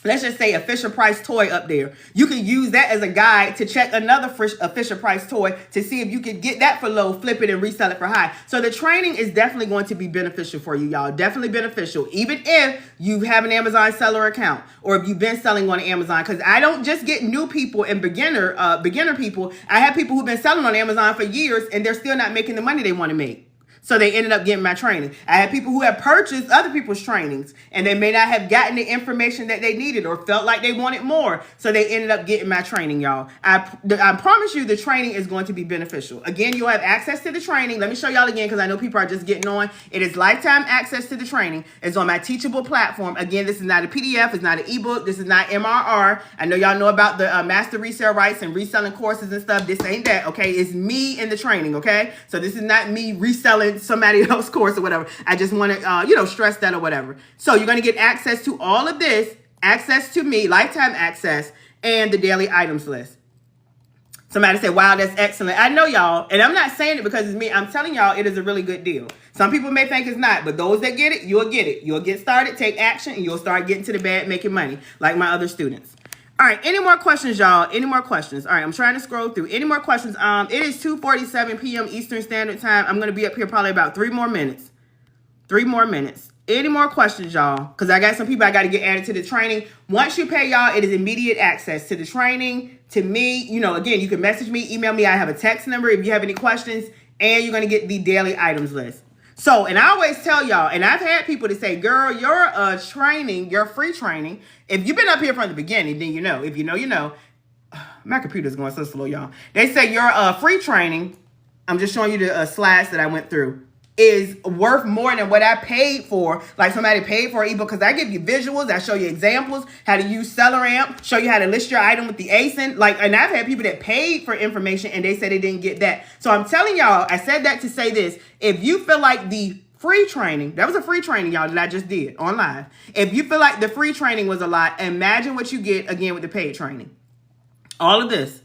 let's just say a Fisher Price toy up there. You can use that as a guide to check another Fisher Price toy to see if you can get that for low, flip it, and resell it for high. So the training is definitely going to be beneficial for you, y'all. Definitely beneficial. Even if you have an Amazon seller account or if you've been selling on Amazon. Because I don't just get new people and beginner people. I have people who've been selling on Amazon for years and they're still not making the money they want to make. So they ended up getting my training. I had people who have purchased other people's trainings and they may not have gotten the information that they needed or felt like they wanted more. So they ended up getting my training, y'all. I promise you the training is going to be beneficial. Again, you'll have access to the training. Let me show y'all again because I know people are just getting on. It is lifetime access to the training. It's on my Teachable platform. Again, this is not a PDF. It's not an ebook. This is not MRR. I know y'all know about the master resale rights and reselling courses and stuff. This ain't that, okay? It's me in the training, okay? So this is not me reselling somebody else's course or whatever. I just want to, stress that or whatever. So you're going to get access to all of this, access to me, lifetime access, and the daily items list. Somebody said, wow, that's excellent. I know y'all, and I'm not saying it because it's me. I'm telling y'all it is a really good deal. Some people may think it's not, but those that get it, you'll get it. You'll get started, take action, and you'll start getting to the bag, making money like my other students. All right, any more questions, y'all? Any more questions? All right, I'm trying to scroll through. Any more questions? It is 2:47 p.m. Eastern Standard Time. I'm going to be up here probably about 3 more minutes. 3 more minutes. Any more questions, y'all? Because I got some people I got to get added to the training. Once you pay, y'all, it is immediate access to the training, to me. Again, you can message me, email me. I have a text number if you have any questions. And you're going to get the daily items list. So, and I always tell y'all, and I've had people to say, girl, your training, your free training, if you've been up here from the beginning, then you know. If you know, you know. My computer's going so slow, y'all. They say your free training, I'm just showing you the slides that I went through, is worth more than what I paid for. Like somebody paid for an ebook because I give you visuals. I show you examples, how to use SellerAmp, show you how to list your item with the ASIN. And I've had people that paid for information and they said they didn't get that. So I'm telling y'all, I said that to say this. If you feel like the free training, that was a free training, y'all, that I just did on live. If you feel like the free training was a lot, imagine what you get again with the paid training. All of this.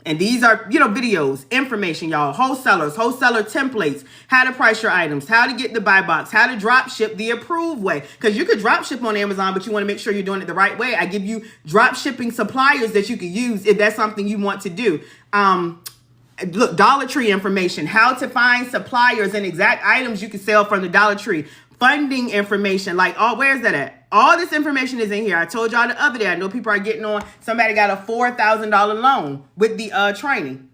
And these are, videos, information, y'all, wholesaler templates, how to price your items, how to get the buy box, how to drop ship the approved way. Because you could drop ship on Amazon, but you want to make sure you're doing it the right way. I give you drop shipping suppliers that you can use if that's something you want to do. Look, Dollar Tree information, how to find suppliers and exact items you can sell from the Dollar Tree. Funding information, where's that at? All this information is in here. I told y'all the other day, I know people are getting on. Somebody got a $4,000 loan with the training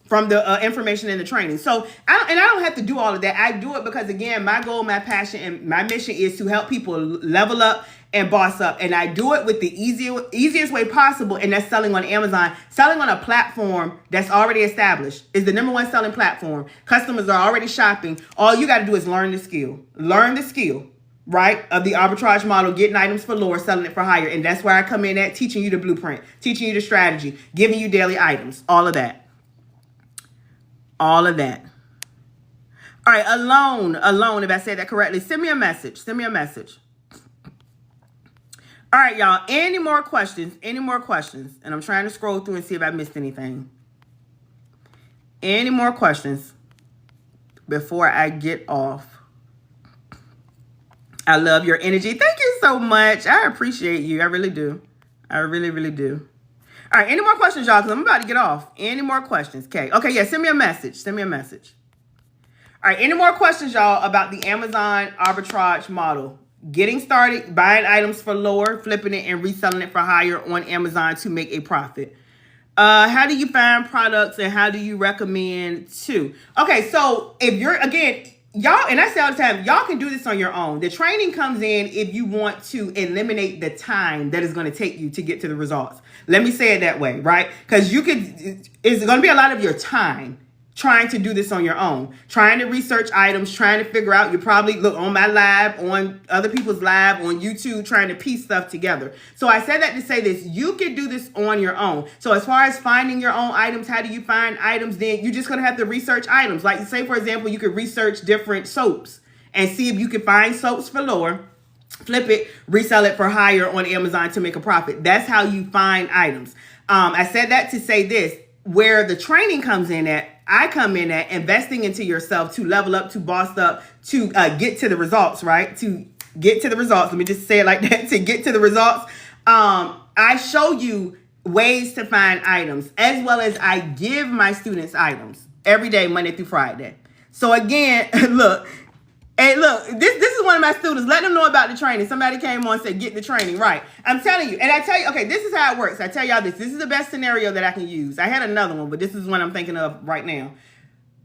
from the information in the training. So I don't have to do all of that. I do it because, again, my goal, my passion, and my mission is to help people level up and boss up. And I do it with the easiest way possible, and that's selling on Amazon. Selling on a platform that's already established is the #1 selling platform. Customers are already shopping. All you got to do is learn the skill. Learn the skill, right, of the arbitrage model, getting items for lower, selling it for higher. And that's where I come in at, teaching you the blueprint, teaching you the strategy, giving you daily items, all of that. All of that. All right, alone, if I said that correctly, send me a message. Send me a message. All right, y'all, any more questions? Any more questions? And I'm trying to scroll through and see if I missed anything. Any more questions before I get off? I love your energy. Thank you so so much. I appreciate you. I really do. I really, really do. All right, any more questions, y'all? Because I'm about to get off. Any more questions? Okay, yeah, send me a message. Send me a message. All right, any more questions, y'all, about the Amazon arbitrage model? Getting started, buying items for lower, flipping it, and reselling it for higher on Amazon to make a profit. How do you find products and how do you recommend to? Okay, so if you're, again, y'all, and I say all the time, y'all can do this on your own. The training comes in if you want to eliminate the time that is going to take you to get to the results. Let me say it that way, right? Because it's going to be a lot of your time trying to do this on your own, trying to research items, trying to figure out, you probably look on my live, on other people's live, on YouTube, trying to piece stuff together. So I said that to say this, you can do this on your own. So as far as finding your own items, how do you find items? Then you're just going to have to research items. Like say, for example, you could research different soaps and see if you can find soaps for lower, flip it, resell it for higher on Amazon to make a profit. That's how you find items. I said that to say this, where the training comes in at, I come in at investing into yourself to level up, to boss up, to get to the results, right? To get to the results. Let me just say it like that. To get to the results, I show you ways to find items, as well as I give my students items every day, Monday through Friday. So again, look, this is one of my students. Let them know about the training. Somebody came on and said, get the training, right? I'm telling you. And I tell you, okay, this is how it works. I tell y'all this. This is the best scenario that I can use. I had another one, but this is one I'm thinking of right now.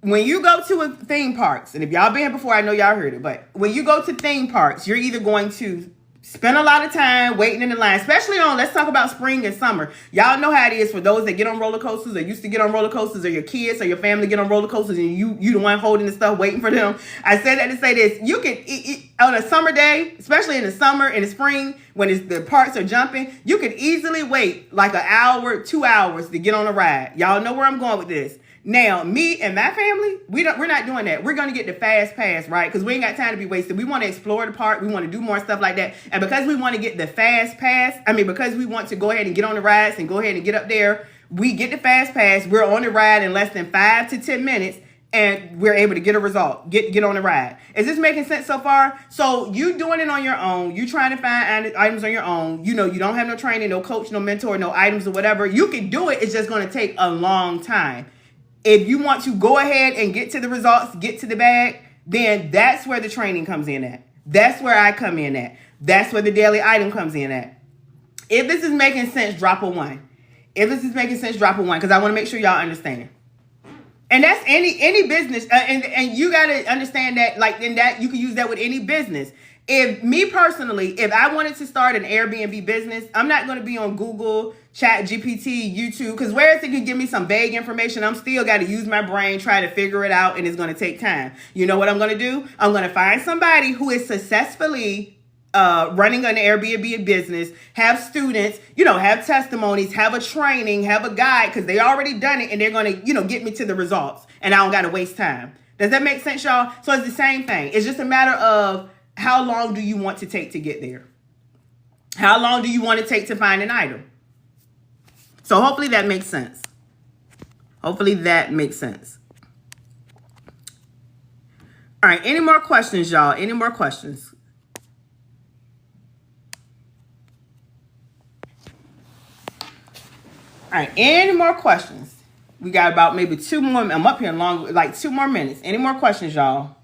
When you go to a theme parks, and if y'all been here before, I know y'all heard it, but when you go to theme parks, you're either going to spend a lot of time waiting in the line, especially on, let's talk about spring and summer. Y'all know how it is for those that get on roller coasters or used to get on roller coasters, or your kids or your family get on roller coasters and you the one holding the stuff waiting for them. I said that to say this. You can, on a summer day, especially in the summer, in the spring, when the parks are jumping, you could easily wait like an hour, 2 hours to get on a ride. Y'all know where I'm going with this. Now, me and my family, we're not doing that. We're going to get the fast pass, right? Because we ain't got time to be wasted. We want to explore the park. We want to do more stuff like that. And because we want to get the fast pass, because we want to go ahead and get on the rides and go ahead and get up there, we get the fast pass. We're on the ride in less than 5 to 10 minutes. And we're able to get a result, get on the ride. Is this making sense so far? So you doing it on your own. You trying to find items on your own. You know, you don't have no training, no coach, no mentor, no items or whatever. You can do it. It's just going to take a long time. If you want to go ahead and get to the results, get to the bag, then that's where the training comes in at. That's where I come in at. That's where the daily item comes in at. If this is making sense, drop a 1. If this is making sense, drop a 1, because I want to make sure y'all understand. And that's any business, and you got to understand that, like, in that you can use that with any business. If me personally, if I wanted to start an Airbnb business, I'm not going to be on Google, Chat GPT, YouTube, because whereas it could give me some vague information, I'm still got to use my brain, try to figure it out, and it's going to take time. You know what I'm going to do? I'm going to find somebody who is successfully running an Airbnb business, have students, have testimonies, have a training, have a guide, because they already done it, and they're going to, get me to the results, and I don't got to waste time. Does that make sense, y'all? So it's the same thing. It's just a matter of how long do you want to take to get there? How long do you want to take to find an item? So hopefully that makes sense. Hopefully that makes sense. All right, any more questions, y'all? Any more questions? All right, any more questions? We got about maybe 2 more. I'm up here long, like 2 more minutes. Any more questions, y'all?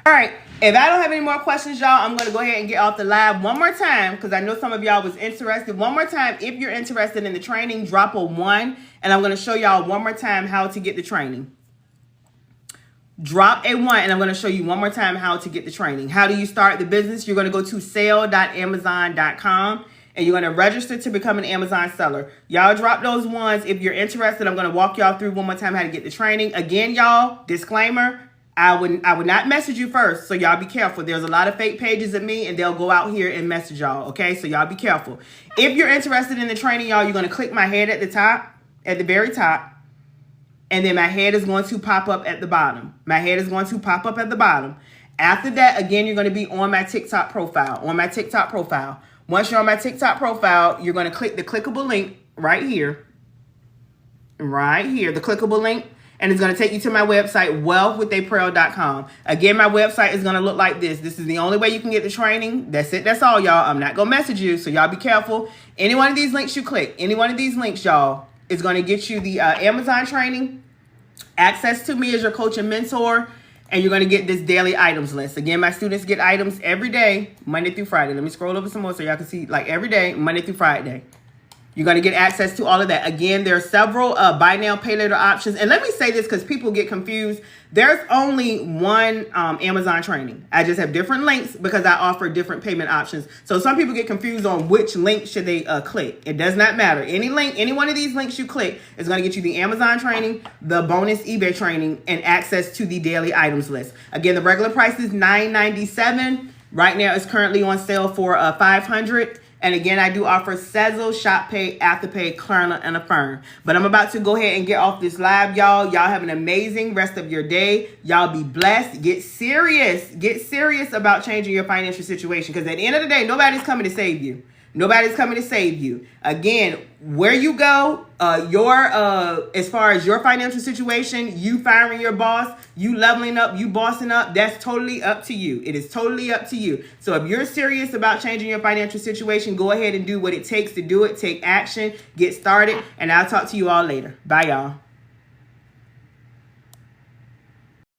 All right, if I don't have any more questions, y'all, I'm going to go ahead and get off the live one more time, because I know some of y'all was interested. One more time, if you're interested in the training, drop a 1, and I'm going to show y'all one more time how to get the training. Drop a 1, and I'm going to show you one more time how to get the training. How do you start the business? You're going to go to sale.amazon.com, and you're going to register to become an Amazon seller. Y'all drop those 1s. If you're interested, I'm going to walk y'all through one more time how to get the training. Again, y'all, disclaimer, I would not message you first, so y'all be careful. There's a lot of fake pages of me, and they'll go out here and message y'all, okay? So y'all be careful. If you're interested in the training, y'all, you're going to click my head at the top, at the very top, and then my head is going to pop up at the bottom. My head is going to pop up at the bottom. After that, again, you're going to be on my TikTok profile. Once you're on my TikTok profile, you're going to click the clickable link right here. The clickable link. And it's going to take you to my website, wealthwithaprell.com. Again, my website is going to look like this. This is the only way you can get the training. That's it. That's all, y'all. I'm not going to message you, so y'all be careful. Any one of these links you click, any one of these links, y'all, is going to get you the Amazon training, access to me as your coach and mentor, and you're going to get this daily items list. Again, my students get items every day, Monday through Friday. Let me scroll over some more so y'all can see, like, every day, Monday through Friday. You're going to get access to all of that. Again, there are several buy now, pay later options. And let me say this because people get confused. There's only one Amazon training. I just have different links because I offer different payment options. So some people get confused on which link should they click. It does not matter. Any link, any one of these links you click is going to get you the Amazon training, the bonus eBay training, and access to the daily items list. Again, the regular price is $9.97. Right now, it's currently on sale for $500. And again, I do offer Sezzle, Shop Pay, Afterpay, Klarna, and Affirm. But I'm about to go ahead and get off this live, y'all. Y'all have an amazing rest of your day. Y'all be blessed. Get serious. Get serious about changing your financial situation. Because at the end of the day, nobody's coming to save you. Nobody's coming to save you. Again, where you go, as far as your financial situation, you firing your boss, you leveling up, you bossing up, that's totally up to you. It is totally up to you. So if you're serious about changing your financial situation, go ahead and do what it takes to do it. Take action, get started, and I'll talk to you all later. Bye, y'all.